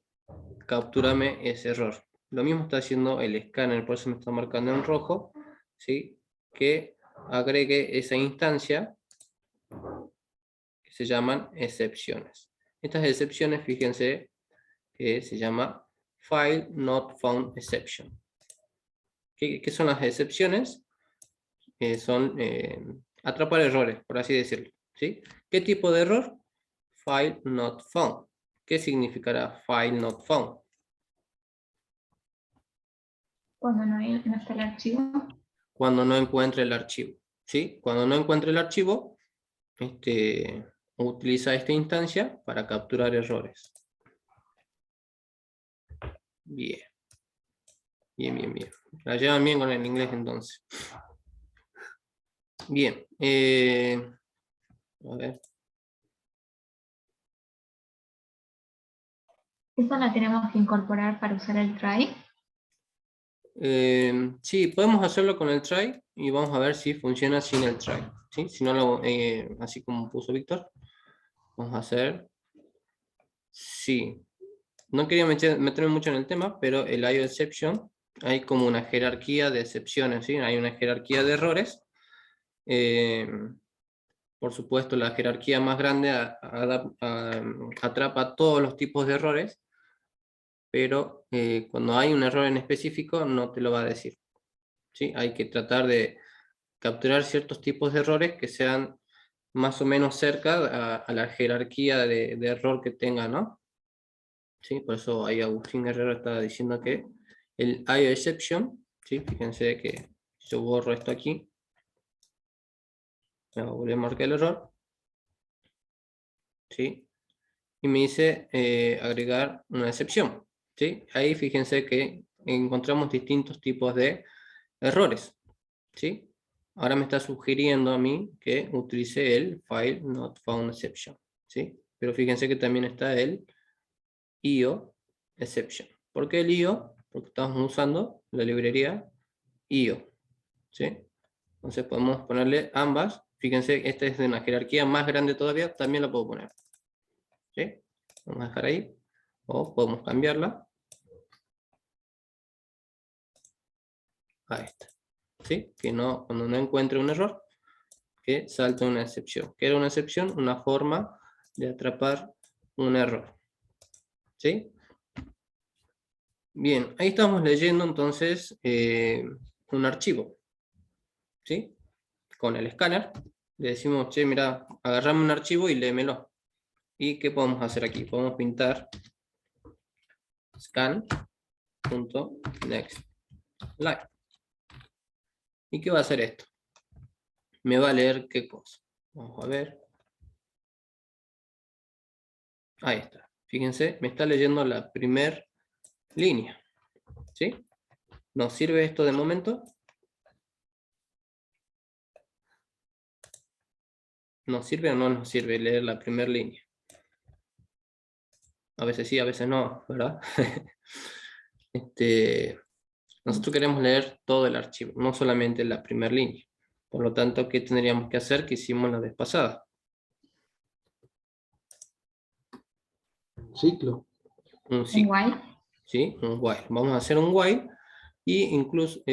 captúrame ese error. Lo mismo está haciendo el escáner, por eso me está marcando en rojo, ¿sí? Que agregue esa instancia que se llaman excepciones. Estas excepciones, fíjense que se llama File Not Found Exception. ¿Qué son las excepciones? Son atrapar errores, por así decirlo. ¿Sí? ¿Qué tipo de error? File not found. ¿Qué significará file not found? Cuando no está el archivo. Cuando no encuentre el archivo. ¿Sí? Cuando no encuentre el archivo, utiliza esta instancia para capturar errores. Bien. Bien, bien, bien. La llevan bien con el inglés entonces. Bien. A ver. ¿Esa la tenemos que incorporar para usar el try? Sí, podemos hacerlo con el try y vamos a ver si funciona sin el try. ¿Sí? Si no, así como puso Víctor, vamos a hacer. Sí. No quería meterme mucho en el tema, pero el IO exception, hay como una jerarquía de excepciones, ¿sí? Hay una jerarquía de errores. Por supuesto, la jerarquía más grande atrapa todos los tipos de errores, pero cuando hay un error en específico no te lo va a decir. ¿Sí? Hay que tratar de capturar ciertos tipos de errores que sean más o menos cerca a la jerarquía de error que tenga, ¿no? ¿Sí? Por eso ahí Agustín Herrero está diciendo que el IO exception, ¿sí? Fíjense que yo borro esto aquí, voy a marcar el error, ¿sí? Y me dice agregar una excepción, ¿sí? Ahí fíjense que encontramos distintos tipos de errores, ¿sí? Ahora me está sugiriendo a mí que utilice el file not found exception, ¿sí? Pero fíjense que también está el IO exception. ¿Por qué el IO? Porque estamos usando la librería IO, ¿sí? Entonces podemos ponerle ambas. Fíjense, esta es de una jerarquía más grande todavía, también la puedo poner, ¿sí? Vamos a dejar ahí, o podemos cambiarla a esta, ¿sí? Que no, cuando no encuentre un error, que salte una excepción. ¿Qué era una excepción? Una forma de atrapar un error, ¿sí? Bien, ahí estamos leyendo entonces un archivo, ¿sí? Con el escáner le decimos, che, mira, agarrame un archivo y léemelo. ¿Y qué podemos hacer aquí? Podemos pintar scan.nextLine. ¿Y qué va a hacer esto? Me va a leer qué cosa. Vamos a ver. Ahí está. Fíjense, me está leyendo la primera línea. ¿Sí? ¿Nos sirve esto de momento? ¿Nos sirve o no nos sirve leer la primera línea? A veces sí, a veces no, ¿verdad? Nosotros queremos leer todo el archivo, no solamente la primera línea. Por lo tanto, ¿qué tendríamos que hacer que hicimos la vez pasada? Un ciclo. Un ciclo. While. ¿Sí? Un while. Vamos a hacer un while y incluso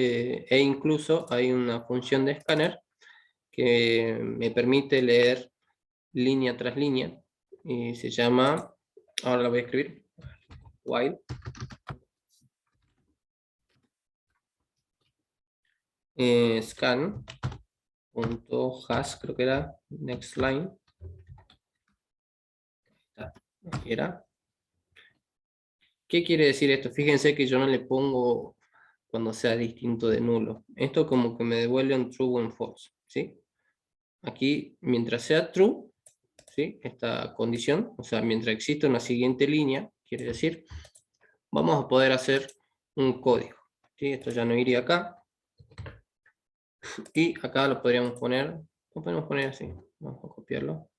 hay una función de escáner que me permite leer línea tras línea y se llama, ahora la voy a escribir, while scan.has, creo que era next line. Aquí era. ¿Qué quiere decir esto? Fíjense que yo no le pongo cuando sea distinto de nulo. Esto como que me devuelve un true o un false, ¿sí? Aquí, mientras sea true, ¿sí? Esta condición, o sea, mientras exista una siguiente línea, quiere decir, vamos a poder hacer un código, ¿sí? Esto ya no iría acá. Y acá lo podríamos poner, lo podemos poner así, vamos a copiarlo.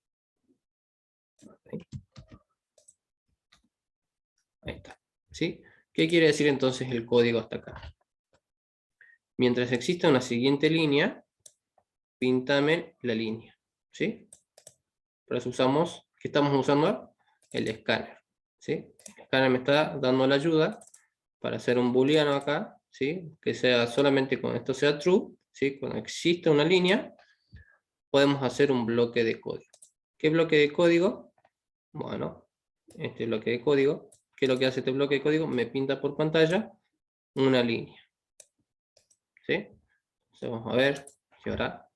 Ahí está, ¿sí? ¿Qué quiere decir entonces el código hasta acá? Mientras exista una siguiente línea, píntame la línea, ¿sí? Por eso usamos, ¿qué estamos usando? El escáner, ¿sí? El escáner me está dando la ayuda para hacer un booleano acá, ¿sí? Que sea solamente cuando esto sea true, ¿sí? Cuando existe una línea, podemos hacer un bloque de código. ¿Qué bloque de código? Bueno, este bloque de código, ¿qué es lo que hace este bloque de código? Me pinta por pantalla una línea, ¿sí? Entonces vamos a ver si ahora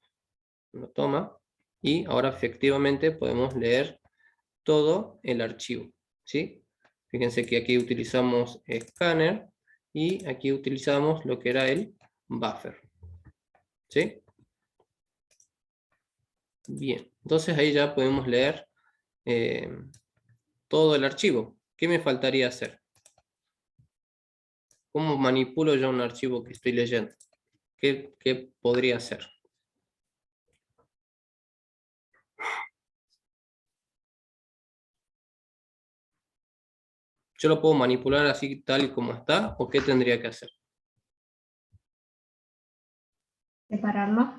lo toma, y ahora efectivamente podemos leer todo el archivo, ¿sí? Fíjense que aquí utilizamos scanner y aquí utilizamos lo que era el buffer, ¿sí? Bien, entonces ahí ya podemos leer todo el archivo. ¿Qué me faltaría hacer? ¿Cómo manipulo yo un archivo que estoy leyendo? ¿Qué podría hacer? ¿Yo lo puedo manipular así tal y como está? ¿O qué tendría que hacer? Separarlo.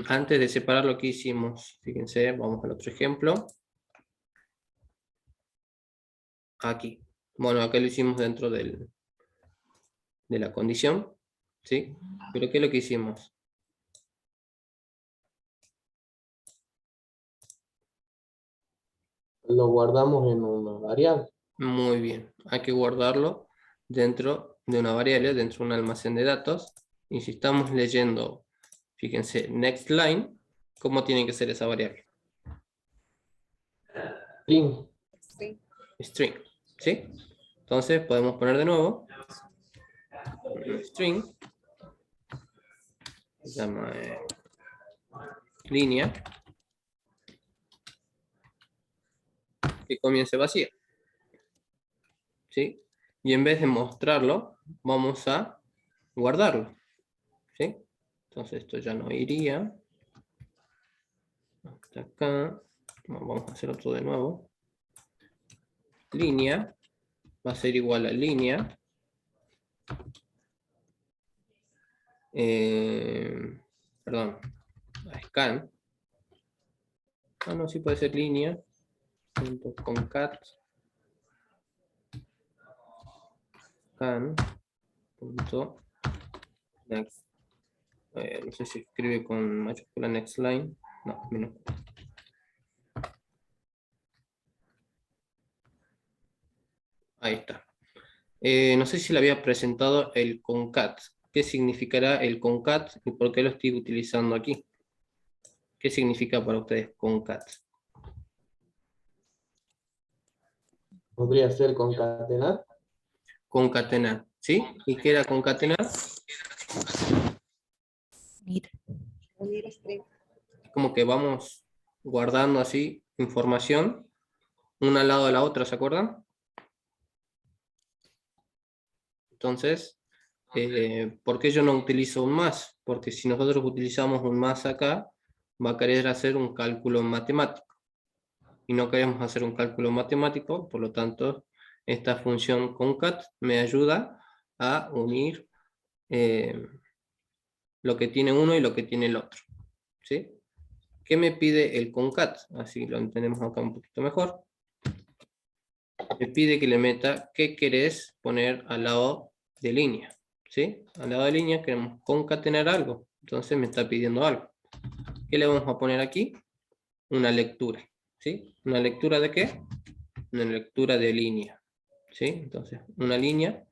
Antes de separar lo que hicimos, fíjense, vamos al otro ejemplo. Aquí. Bueno, acá lo hicimos dentro de la condición, ¿sí? Pero ¿qué es lo que hicimos? Lo guardamos en una variable. Muy bien, hay que guardarlo dentro de una variable, dentro de un almacén de datos. Y si estamos leyendo, fíjense, next line, ¿cómo tiene que ser esa variable? String. Sí. String, ¿sí? Entonces podemos poner de nuevo string, se llama línea, que comience vacía, ¿sí? Y en vez de mostrarlo, vamos a guardarlo, ¿sí? Entonces esto ya no iría hasta acá. Vamos a hacer otro de nuevo. Línea va a ser igual a línea. Perdón, a scan. Ah, no, sí puede ser línea. Punto concat. Scan. Punto next. No sé si escribe con mayúscula next line. No, minúscula. Ahí está. No sé si le había presentado el concat. ¿Qué significará el concat y por qué lo estoy utilizando aquí? ¿Qué significa para ustedes concat? Podría ser concatenar. Concatenar, ¿sí? ¿Y qué era concatenar? Unir. Unir string. Como que vamos guardando así información una al lado de la otra, ¿se acuerdan? Entonces, ¿por qué yo no utilizo un más? Porque si nosotros utilizamos un más acá, va a querer hacer un cálculo matemático. Y no queremos hacer un cálculo matemático, por lo tanto, esta función concat me ayuda a unir lo que tiene uno y lo que tiene el otro, ¿sí? ¿Qué me pide el concat? Así lo entendemos acá un poquito mejor. Me pide que le meta qué querés poner al lado de línea, ¿sí? Al lado de línea queremos concatenar algo, entonces me está pidiendo algo. ¿Qué le vamos a poner aquí? Una lectura, ¿sí? ¿Una lectura de qué? Una lectura de línea, ¿sí? Entonces, una línea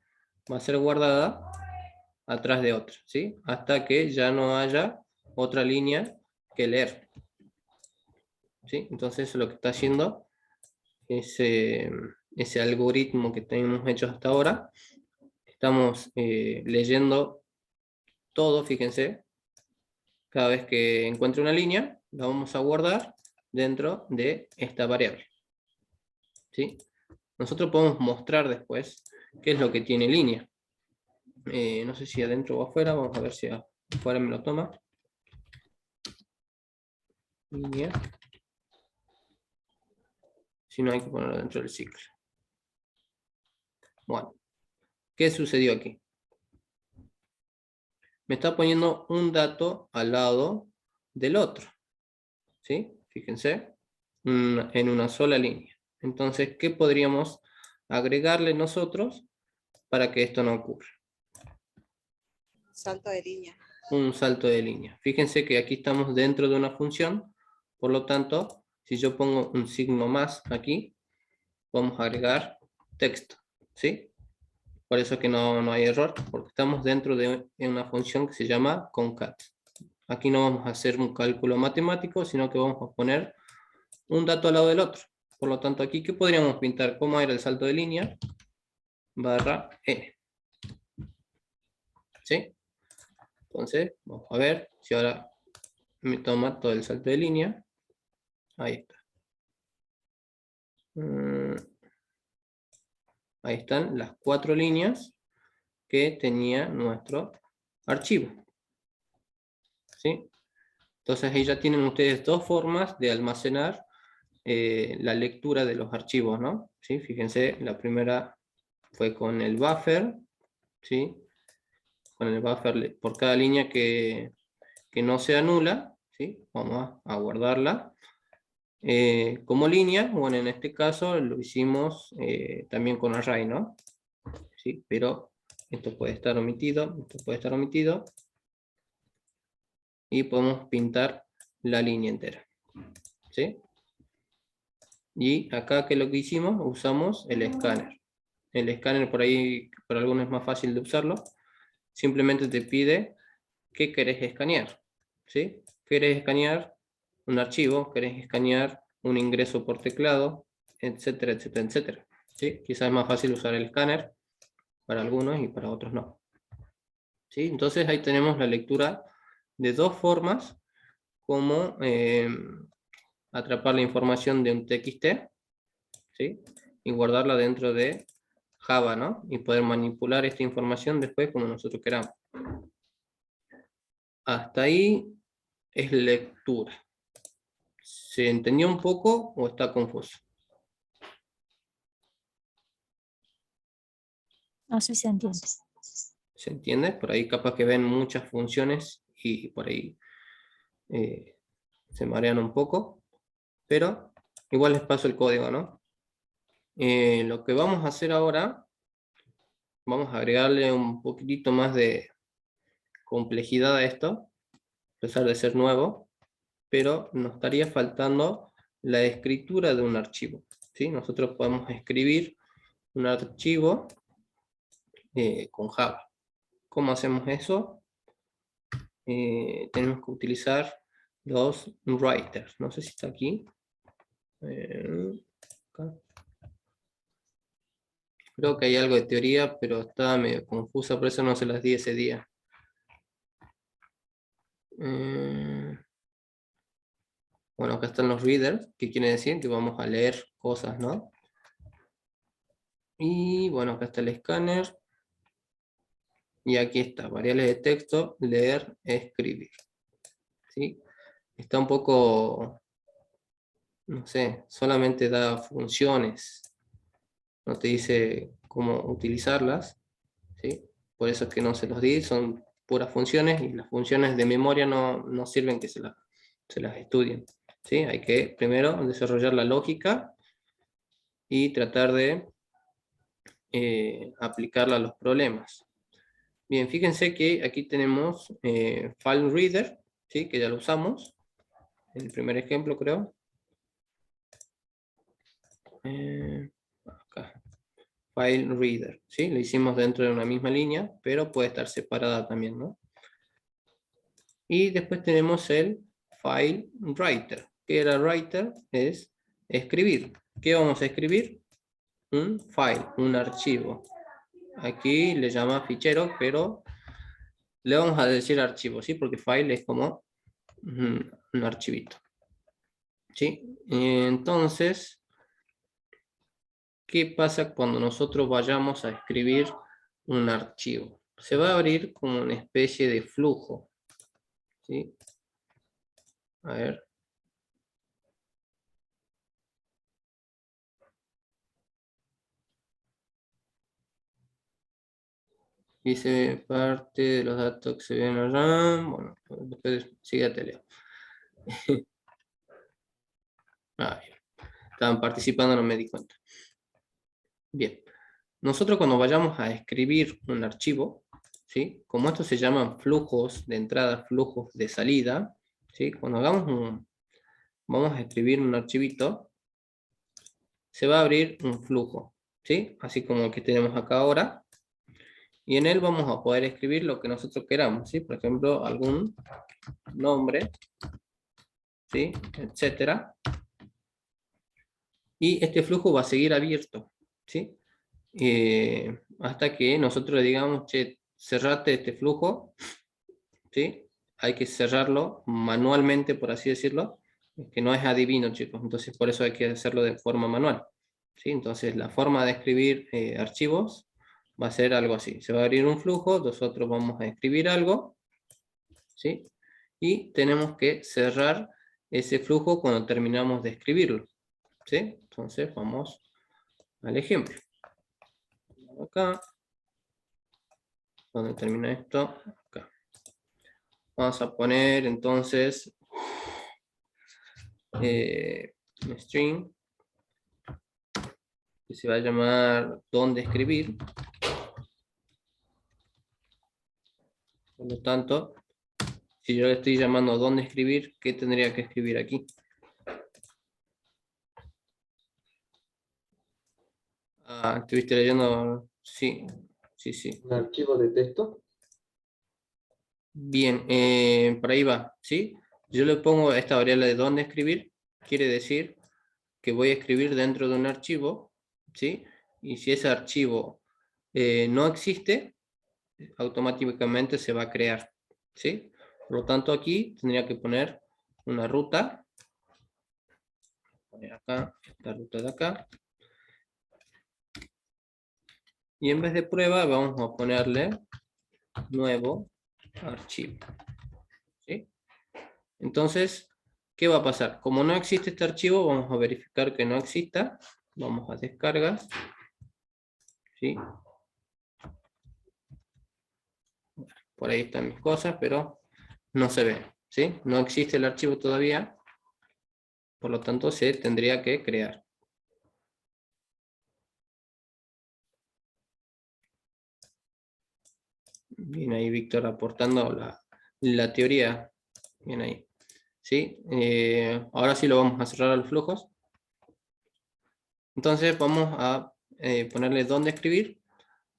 va a ser guardada atrás de otra, ¿sí? Hasta que ya no haya otra línea que leer, ¿sí? Entonces, lo que está haciendo ese algoritmo que tenemos hecho hasta ahora, estamos leyendo todo, fíjense, cada vez que encuentre una línea, la vamos a guardar dentro de esta variable, ¿sí? Nosotros podemos mostrar después qué es lo que tiene línea. No sé si adentro o afuera, vamos a ver si afuera me lo toma. Línea. Si no, hay que ponerlo dentro del ciclo. Bueno, ¿qué sucedió aquí? Me está poniendo un dato al lado del otro, ¿sí? Fíjense, en una sola línea. Entonces, ¿qué podríamos agregarle nosotros para que esto no ocurra? Salto de línea. Un salto de línea. Fíjense que aquí estamos dentro de una función, por lo tanto, si yo pongo un signo más aquí, vamos a agregar texto, ¿sí? Por eso que no hay error, porque estamos dentro de una función que se llama concat. Aquí no vamos a hacer un cálculo matemático, sino que vamos a poner un dato al lado del otro. Por lo tanto, aquí, ¿qué podríamos pintar? ¿Cómo era el salto de línea? Barra n. ¿Sí? Entonces, vamos a ver si ahora me toma todo el salto de línea. Ahí está. Ahí están las 4 líneas que tenía nuestro archivo. ¿Sí? Entonces ahí ya tienen ustedes 2 formas de almacenar la lectura de los archivos, ¿no? ¿Sí? Fíjense, la primera fue con el buffer, ¿sí? Con el buffer por cada línea que no sea nula, ¿sí? Vamos a guardarla como línea. Bueno, en este caso lo hicimos también con array, ¿no? ¿Sí? Pero esto puede estar omitido, esto puede estar omitido, y podemos pintar la línea entera, ¿sí? Y acá, ¿qué es lo que hicimos? Usamos el escáner. El escáner por ahí, para algunos es más fácil de usarlo. Simplemente te pide qué querés escanear, ¿sí? ¿Querés escanear un archivo? ¿Querés escanear un ingreso por teclado? Etcétera, etcétera, etcétera, ¿sí? Quizás es más fácil usar el escáner para algunos y para otros no, ¿sí? Entonces ahí tenemos la lectura de 2 formas como atrapar la información de un TXT, ¿sí? Y guardarla dentro de Java, ¿no? Y poder manipular esta información después como nosotros queramos. Hasta ahí es lectura. ¿Se entendió un poco o está confuso? No sé si se entiende. ¿Se entiende? Por ahí capaz que ven muchas funciones y por ahí se marean un poco, pero igual les paso el código, ¿no? Lo que vamos a hacer ahora, vamos a agregarle un poquitito más de complejidad a esto, a pesar de ser nuevo, pero nos estaría faltando la escritura de un archivo, ¿sí? Nosotros podemos escribir un archivo con Java. ¿Cómo hacemos eso? Tenemos que utilizar los writers. No sé si está aquí. Acá. Creo que hay algo de teoría, pero estaba medio confusa, por eso no se las di ese día. Bueno, acá están los readers, que quiere decir que vamos a leer cosas, ¿no? Y bueno, acá está el escáner. Y aquí está, variables de texto, leer, escribir. ¿Sí? Está un poco, no sé, solamente da funciones. No te dice cómo utilizarlas, ¿sí? Por eso es que no se los di, son puras funciones, y las funciones de memoria no sirven que se las estudien, ¿sí? Hay que primero desarrollar la lógica y tratar de aplicarla a los problemas. Bien, fíjense que aquí tenemos File Reader, ¿sí? Que ya lo usamos, en el primer ejemplo creo. Acá. File Reader, ¿sí? Lo hicimos dentro de una misma línea, pero puede estar separada también, ¿no? Y después tenemos el File Writer. ¿Qué era Writer? Es escribir. ¿Qué vamos a escribir? Un file, un archivo. Aquí le llama fichero, pero le vamos a decir archivo, ¿sí? Porque file es como un archivito, ¿sí? Entonces, ¿qué pasa cuando nosotros vayamos a escribir un archivo? Se va a abrir como una especie de flujo, ¿sí? A ver. Dice parte de los datos que se ven allá. Bueno, después síguete, Leo. Bien. Estaban participando, no me di cuenta. Bien. Nosotros cuando vayamos a escribir un archivo, ¿sí? Como estos se llaman flujos de entrada, flujos de salida, ¿sí? Cuando vamos a escribir un archivito, se va a abrir un flujo, ¿sí? Así como el que tenemos acá ahora. Y en él vamos a poder escribir lo que nosotros queramos, ¿sí? Por ejemplo, algún nombre, ¿sí? Etcétera. Y este flujo va a seguir abierto, ¿sí? Hasta que nosotros le digamos, che, cerrate este flujo, ¿sí? Hay que cerrarlo manualmente, por así decirlo, que no es adivino, chicos, entonces por eso hay que hacerlo de forma manual, ¿sí? Entonces la forma de escribir archivos va a ser algo así. Se va a abrir un flujo, nosotros vamos a escribir algo, ¿sí? Y tenemos que cerrar ese flujo cuando terminamos de escribirlo, ¿sí? Entonces vamos al ejemplo. Acá, donde termina esto, acá. Vamos a poner entonces un string que se va a llamar dónde escribir. Por lo tanto, si yo le estoy llamando dónde escribir, ¿qué tendría que escribir aquí? Ah, ¿estuviste leyendo? Sí, sí, sí. Un archivo de texto. Bien, por ahí va, ¿sí? Yo le pongo esta variable de dónde escribir, quiere decir que voy a escribir dentro de un archivo, ¿sí? Y si ese archivo no existe, automáticamente se va a crear, ¿sí? Por lo tanto, aquí tendría que poner una ruta. Poner acá, esta ruta de acá. Y en vez de prueba, vamos a ponerle nuevo archivo, ¿sí? Entonces, ¿qué va a pasar? Como no existe este archivo, vamos a verificar que no exista. Vamos a descargar, ¿sí? Por ahí están mis cosas, pero no se ve, ¿sí? No existe el archivo todavía, por lo tanto se tendría que crear. Bien ahí Víctor aportando la teoría, bien ahí. ¿Sí? Ahora sí lo vamos a cerrar a los flujos. Entonces vamos a ponerle dónde escribir,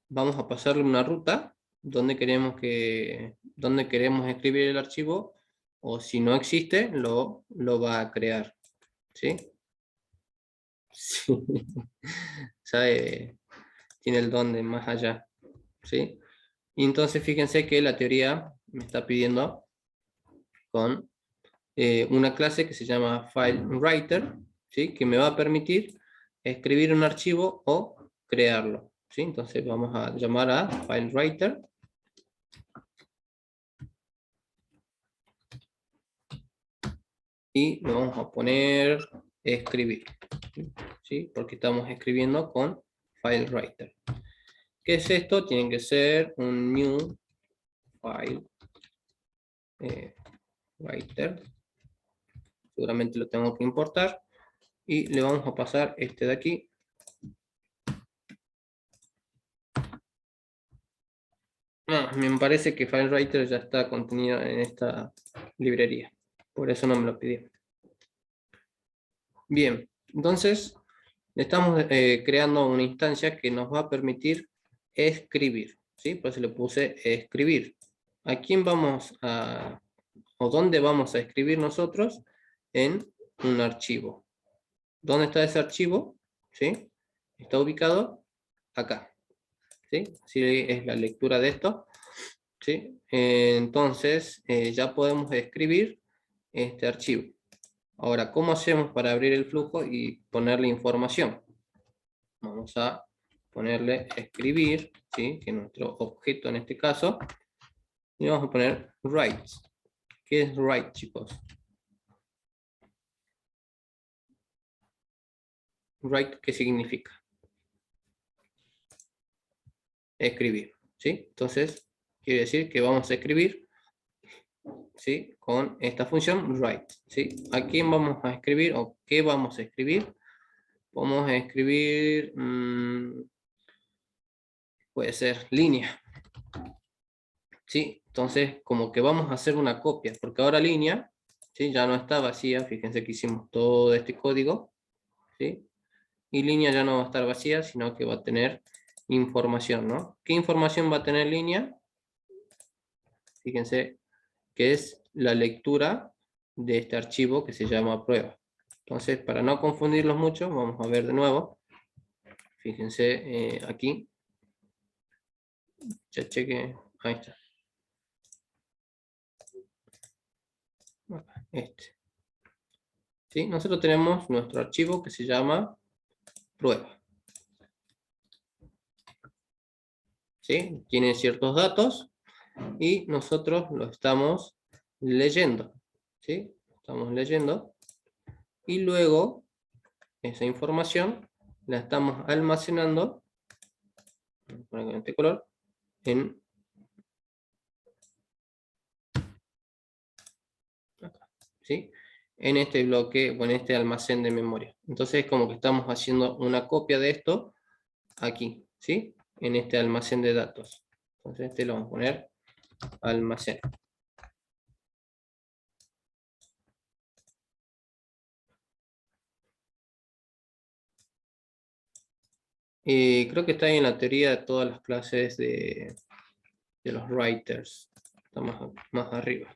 vamos a pasarle una ruta donde queremos escribir el archivo, o si no existe, lo va a crear. ¿Sí? Sí. Sabe, tiene el don de más allá. ¿Sí? Y entonces fíjense que la teoría me está pidiendo con una clase que se llama FileWriter, ¿sí? Que me va a permitir escribir un archivo o crearlo. ¿Sí? Entonces vamos a llamar a FileWriter. Y le vamos a poner escribir, ¿sí? Porque estamos escribiendo con FileWriter. ¿Qué es esto? Tiene que ser un new file writer. Seguramente lo tengo que importar. Y le vamos a pasar este de aquí. No, me parece que FileWriter ya está contenido en esta librería. Por eso no me lo pidió. Bien, entonces estamos creando una instancia que nos va a permitir escribir, ¿sí? Por eso le puse escribir. ¿A quién vamos a, o dónde vamos a escribir nosotros? En un archivo. ¿Dónde está ese archivo? ¿Sí? Está ubicado acá, ¿sí? Así es la lectura de esto, ¿sí? Entonces ya podemos escribir este archivo. Ahora, ¿cómo hacemos para abrir el flujo y ponerle información? Vamos a ponerle escribir, ¿sí? Que es nuestro objeto en este caso, y vamos a poner write. ¿Qué es write, chicos? Write, ¿qué significa? Escribir, ¿sí? Entonces, quiere decir que vamos a escribir, ¿sí? Con esta función write, ¿sí? ¿A quién vamos a escribir o qué vamos a escribir? Vamos a escribir, puede ser línea, ¿sí? Entonces, como que vamos a hacer una copia, porque ahora línea, ¿sí? Ya no está vacía, fíjense que hicimos todo este código, ¿sí? Y línea ya no va a estar vacía, sino que va a tener información, ¿no? ¿Qué información va a tener línea? Fíjense que es la lectura de este archivo que se llama prueba. Entonces, para no confundirlos mucho, vamos a ver de nuevo. Fíjense aquí. Ya cheque, ahí está. Este. ¿Sí? Nosotros tenemos nuestro archivo que se llama prueba. ¿Sí? Tiene ciertos datos y nosotros lo estamos leyendo. ¿Sí? Estamos leyendo y luego esa información la estamos almacenando, voy a poner con este color, en acá, ¿sí? En este bloque o en este almacén de memoria. Entonces es como que estamos haciendo una copia de esto aquí, ¿sí? En este almacén de datos. Entonces este lo vamos a poner almacén. Creo que está ahí en la teoría de todas las clases de los writers. Está más arriba.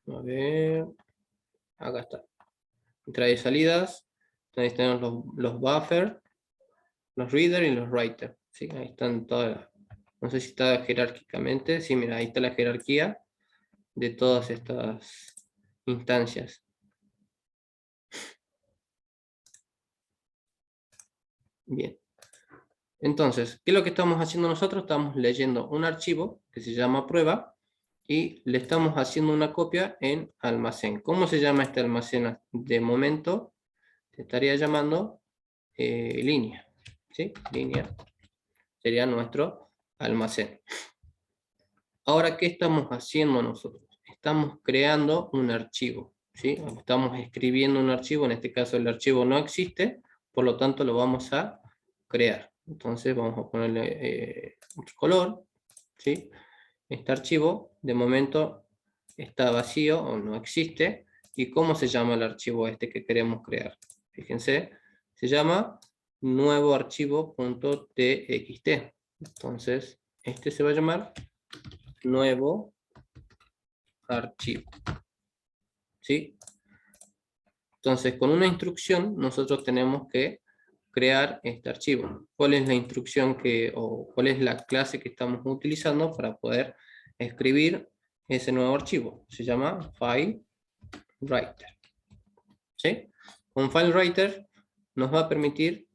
A ver. Acá está. Entradas y salidas. Ahí tenemos los buffer, los reader y los writer. ¿Sí? Ahí están todas. No sé si está jerárquicamente. Sí, mira, ahí está la jerarquía de todas estas instancias. Bien. Entonces, ¿qué es lo que estamos haciendo nosotros? Estamos leyendo un archivo que se llama prueba y le estamos haciendo una copia en almacén. ¿Cómo se llama este almacén? De momento se estaría llamando línea. ¿Sí? Línea sería nuestro almacén. Ahora, ¿qué estamos haciendo nosotros? Estamos creando un archivo. ¿Sí? Estamos escribiendo un archivo, en este caso el archivo no existe, por lo tanto lo vamos a crear. Entonces vamos a ponerle otro color. ¿Sí? Este archivo de momento está vacío o no existe. ¿Y cómo se llama el archivo este que queremos crear? Fíjense, se llama nuevo archivo.txt. Entonces, este se va a llamar nuevo archivo. ¿Sí? Entonces, con una instrucción, nosotros tenemos que crear este archivo. ¿Cuál es la instrucción o cuál es la clase que estamos utilizando para poder escribir ese nuevo archivo? Se llama FileWriter. ¿Sí? Un FileWriter nos va a permitir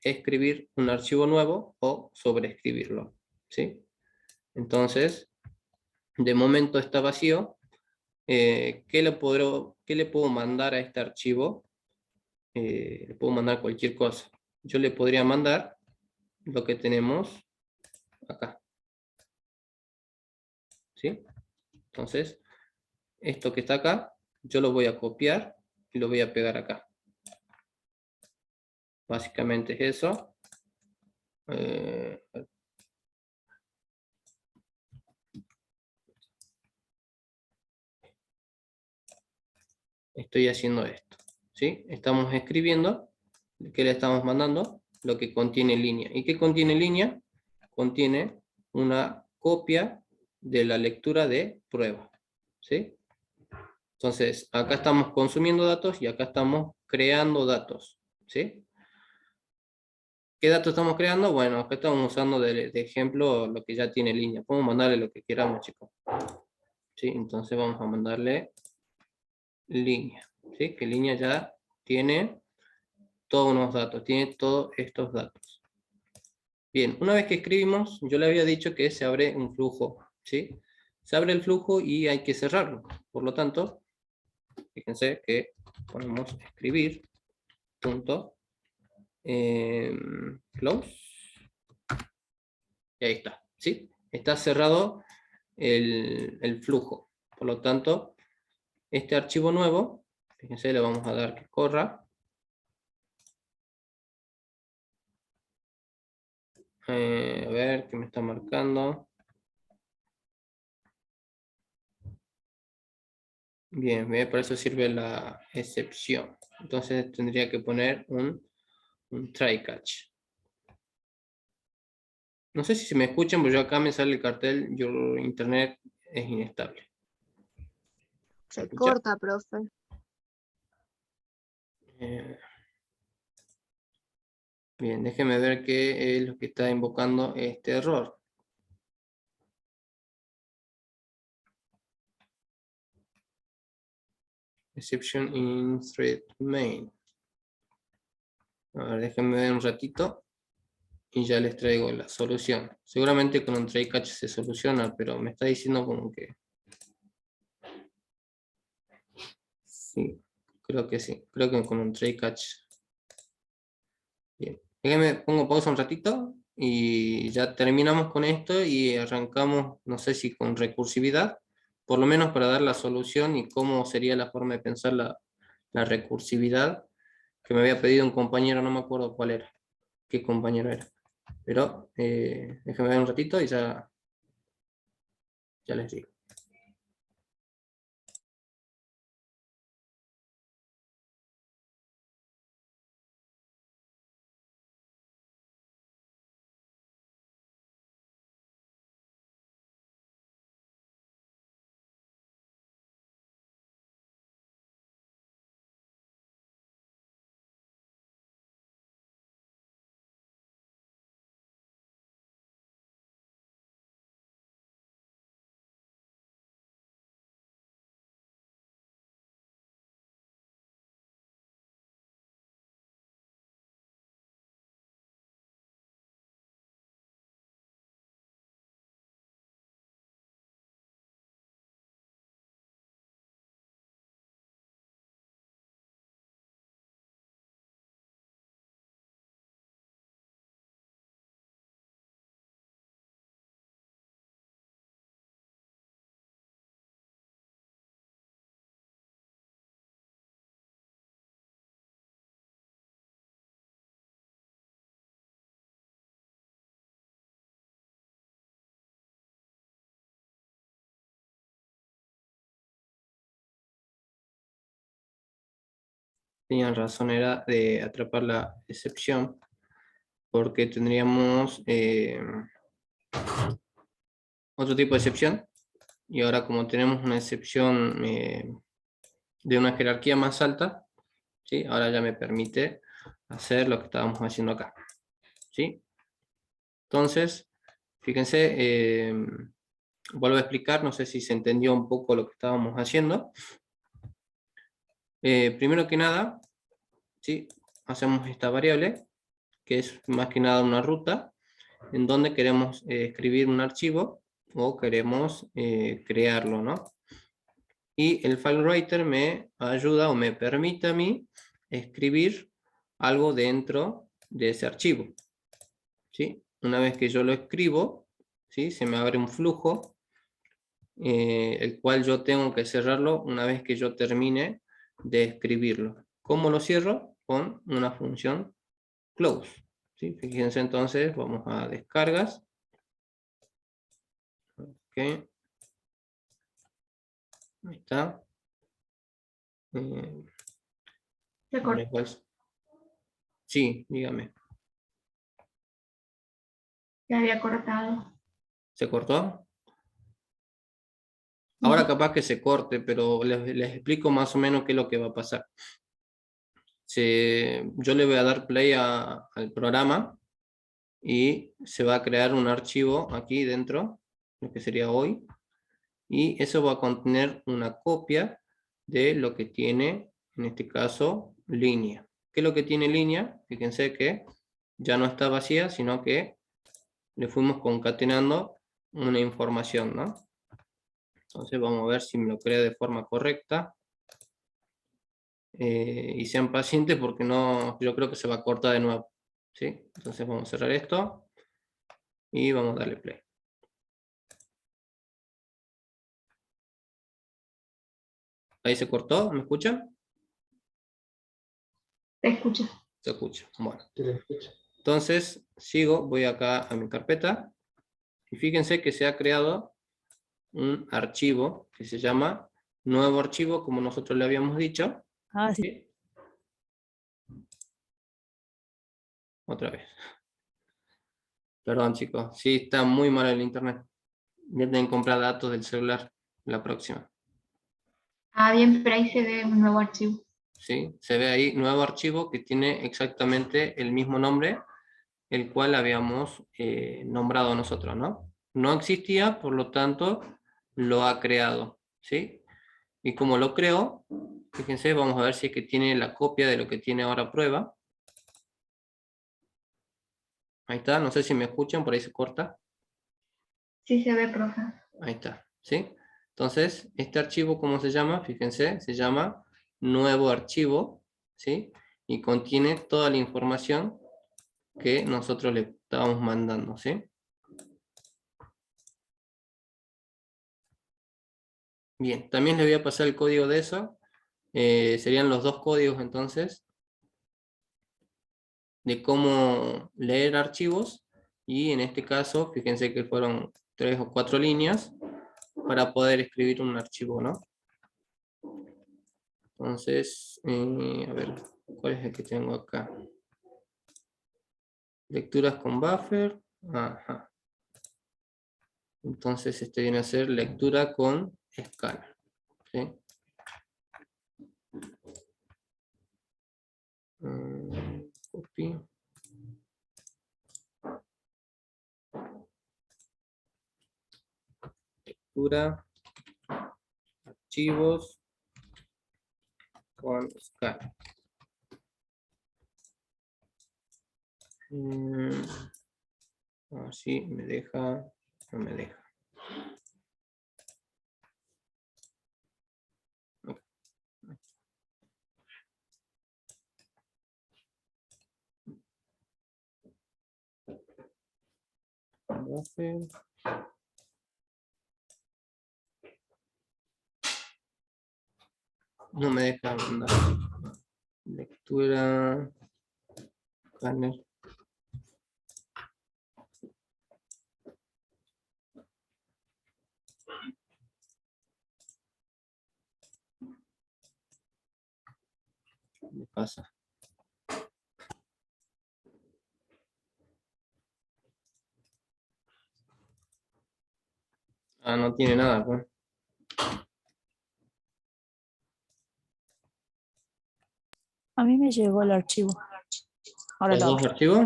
escribir un archivo nuevo o sobreescribirlo. ¿Sí? Entonces, de momento está vacío. ¿Qué le puedo mandar a este archivo? Le puedo mandar cualquier cosa. Yo le podría mandar lo que tenemos acá. ¿Sí? Entonces, esto que está acá, yo lo voy a copiar y lo voy a pegar acá. Básicamente es eso. Estoy haciendo esto. ¿Sí? Estamos escribiendo, ¿qué le estamos mandando? Lo que contiene línea. ¿Y qué contiene línea? Contiene una copia de la lectura de prueba. ¿Sí? Entonces, acá estamos consumiendo datos y acá estamos creando datos. ¿Sí? ¿Qué datos estamos creando? Bueno, acá estamos usando de ejemplo lo que ya tiene línea. Podemos mandarle lo que queramos, chicos. ¿Sí? Entonces vamos a mandarle línea. ¿Sí? Que línea ya tiene todos unos datos, tiene todos estos datos. Bien, una vez que escribimos, yo le había dicho que se abre un flujo. ¿Sí? Se abre el flujo y hay que cerrarlo. Por lo tanto, fíjense que ponemos escribir, punto, close, y ahí está, ¿sí? Está cerrado el flujo. Por lo tanto, este archivo nuevo, fíjense, le vamos a dar que corra. A ver, ¿qué me está marcando? Bien, para eso sirve la excepción. Entonces tendría que poner un try catch. No sé si se me escuchan, pero yo acá me sale el cartel, your internet es inestable. Se ¿Escucha? corta, profe. Bien, déjeme ver qué es lo que está invocando este error. Exception in thread main. A ver, déjenme ver un ratito y ya les traigo la solución. Seguramente con un try catch se soluciona, pero me está diciendo como que... Sí, creo que sí. Creo que con un try catch. Bien. Déjenme, pongo pausa un ratito y ya terminamos con esto y arrancamos, no sé si con recursividad, por lo menos para dar la solución y cómo sería la forma de pensar la recursividad que me había pedido un compañero, no me acuerdo cuál era, qué compañero era. Pero déjenme ver un ratito y ya les digo. Tenían razón, era de atrapar la excepción, porque tendríamos otro tipo de excepción, y ahora como tenemos una excepción de una jerarquía más alta, ¿sí? Ahora ya me permite hacer lo que estábamos haciendo acá, ¿sí? Entonces, fíjense, vuelvo a explicar, no sé si se entendió un poco lo que estábamos haciendo. Primero que nada, ¿sí? Hacemos esta variable, que es más que nada una ruta, en donde queremos escribir un archivo, o queremos crearlo, ¿no? Y el file writer me ayuda o me permite a mí escribir algo dentro de ese archivo, ¿sí? Una vez que yo lo escribo, ¿sí? Se me abre un flujo, el cual yo tengo que cerrarlo una vez que yo termine de escribirlo. ¿Cómo lo cierro? Con una función close, ¿sí? Fíjense entonces, vamos a descargas. Okay. Ahí está. Se cortó. Sí, dígame. Se había cortado. ¿Se cortó? Ahora capaz que se corte, pero les explico más o menos qué es lo que va a pasar. Yo le voy a dar play al programa y se va a crear un archivo aquí dentro, lo que sería hoy, y eso va a contener una copia de lo que tiene, en este caso, línea. ¿Qué es lo que tiene línea? Fíjense que ya no está vacía, sino que le fuimos concatenando una información, ¿no? Entonces vamos a ver si me lo crea de forma correcta. Y sean pacientes porque no, yo creo que se va a cortar de nuevo, ¿sí? Entonces vamos a cerrar esto y vamos a darle play. Ahí se cortó, ¿me escuchan? Te escucho. Se escucha, bueno. Sí, le escucho. Entonces sigo, voy acá a mi carpeta y fíjense que se ha creado un archivo que se llama nuevo archivo, como nosotros le habíamos dicho. Ah, sí. ¿Sí? Otra vez. Perdón, chicos. Sí, está muy mal el internet. Ya tienen que comprar datos del celular la próxima. Ah, bien, pero ahí se ve un nuevo archivo. ¿Sí? Se ve ahí nuevo archivo que tiene exactamente el mismo nombre, el cual habíamos nombrado nosotros, ¿no? No existía, por lo tanto, lo ha creado, ¿sí? Y como lo creó, fíjense, vamos a ver si es que tiene la copia de lo que tiene ahora prueba. Ahí está, no sé si me escuchan, por ahí se corta. Sí se ve, profe. Ahí está, ¿sí? Entonces, este archivo, ¿cómo se llama? Fíjense, se llama nuevo archivo, ¿sí? Y contiene toda la información que nosotros le estábamos mandando, ¿sí? Bien, también les voy a pasar el código de eso. Serían los dos códigos entonces de cómo leer archivos, y en este caso, fíjense que fueron 3 o 4 líneas para poder escribir un archivo, ¿no? Entonces, a ver, ¿cuál es el que tengo acá? Lecturas con buffer. Ajá. Entonces este viene a ser lectura con escala, ¿sí? Copy. Lectura, archivos con escala. Así me deja, no me deja. Buffer. No me deja mandar. Lectura. Escáner. ¿Qué pasa? Ah, no tiene nada, pues. A mí me llegó el archivo. Ahora Los lo dos abro. archivos.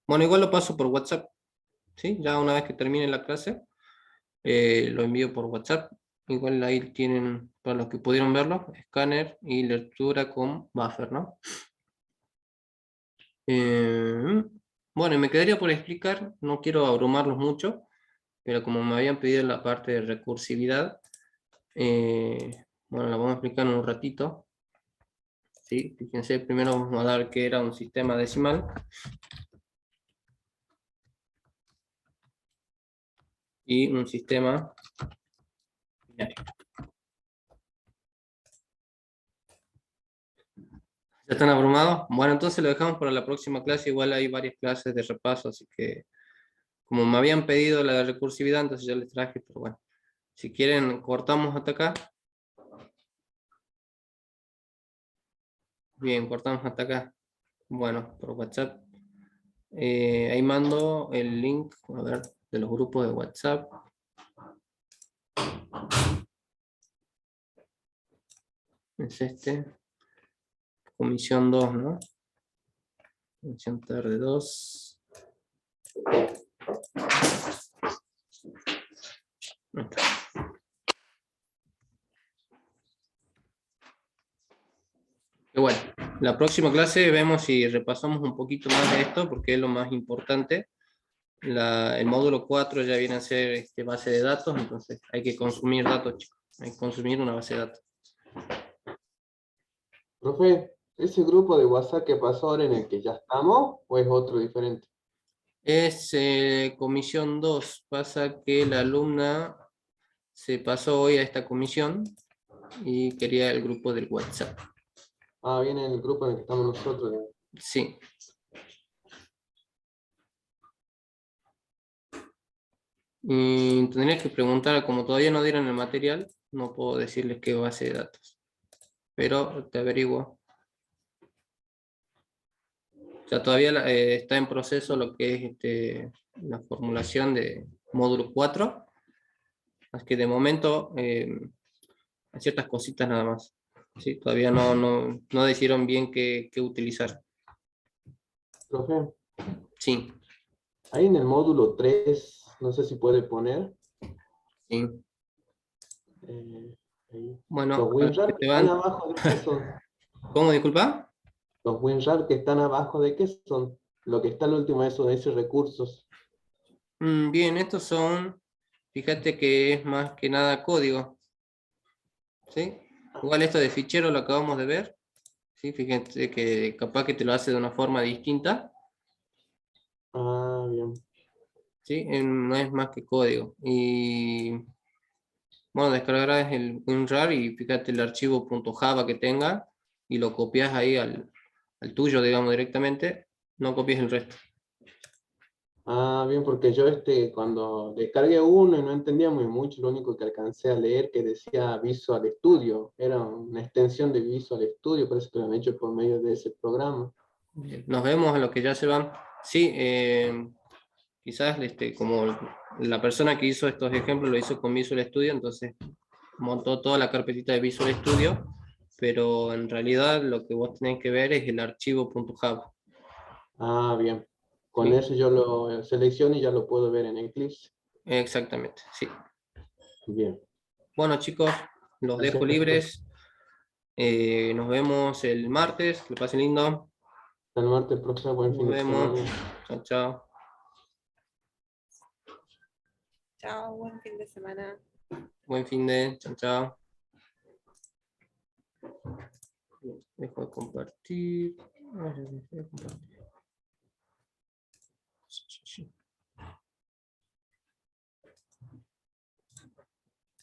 Bueno, igual lo paso por WhatsApp, ¿sí? Ya una vez que termine la clase, lo envío por WhatsApp. Igual ahí tienen, para los que pudieron verlo, escáner y lectura con buffer, ¿no? Bueno, y me quedaría por explicar, no quiero abrumarlos mucho, pero como me habían pedido la parte de recursividad, bueno, la vamos a explicar en un ratito. ¿Sí? Fíjense, primero vamos a dar que era un sistema decimal. Y un sistema binario. ¿Ya están abrumados? Bueno, entonces lo dejamos para la próxima clase. Igual hay varias clases de repaso, así que como me habían pedido la de recursividad, entonces ya les traje, pero bueno. Si quieren, cortamos hasta acá. Bien, cortamos hasta acá. Bueno, por WhatsApp. Ahí mando el link, a ver, de los grupos de WhatsApp. Es este. Comisión 2, ¿no? Comisión tarde 2. Ahí está. Y bueno, la próxima clase vemos si repasamos un poquito más de esto, porque es lo más importante. El módulo 4 ya viene a ser base de datos, entonces hay que consumir datos, chicos. Hay que consumir una base de datos. Profe, ¿ese grupo de WhatsApp que pasó ahora en el que ya estamos o es otro diferente? Es comisión 2. Pasa que la alumna se pasó hoy a esta comisión y quería el grupo del WhatsApp. Ah, viene el grupo en el que estamos nosotros. Sí. Y tendría que preguntar, como todavía no dieron el material, no puedo decirles qué base de datos. Pero te averiguo. O sea, todavía está en proceso lo que es la formulación de módulo 4. Así que de momento hay ciertas cositas nada más. ¿Sí? Todavía no decidieron bien qué utilizar. Profe, Sí, ahí en el módulo 3, no sé si puede poner. sí. Ahí. Bueno, Los a los que WinRAR te que están van... abajo, ¿de qué son? ¿Cómo, disculpa? Los WinRAR que están abajo, ¿de qué son? Lo que está al último, eso de esos recursos. Bien, estos son, fíjate que es más que nada código. ¿Sí? Igual esto de fichero lo acabamos de ver. ¿Sí? Fíjate que capaz que te lo hace de una forma distinta. Ah, bien. ¿Sí? No es más que código. Y bueno, descargarás el WinRAR y fíjate el archivo .java que tenga y lo copias ahí al tuyo, digamos, directamente. No copies el resto. Ah, bien, porque yo cuando descargué uno y no entendía muy mucho, lo único que alcancé a leer que decía Visual Studio, era una extensión de Visual Studio, parece que lo han hecho por medio de ese programa. Bien, nos vemos a los que ya se van. Sí, quizás como la persona que hizo estos ejemplos lo hizo con Visual Studio, entonces montó toda la carpetita de Visual Studio, pero en realidad lo que vos tenés que ver es el archivo .java. Ah, bien. Con ¿Sí? eso yo lo selecciono y ya lo puedo ver en Eclipse. Exactamente, sí. Bien. Bueno, chicos, los Gracias, dejo profesor. libres. Nos vemos el martes. Que pasen lindo. Hasta el martes, profesor. Buen Nos fin de vemos. semana. Chao, chao. Chao, buen fin de semana. Buen fin de. Chao, chao. Dejo de compartir.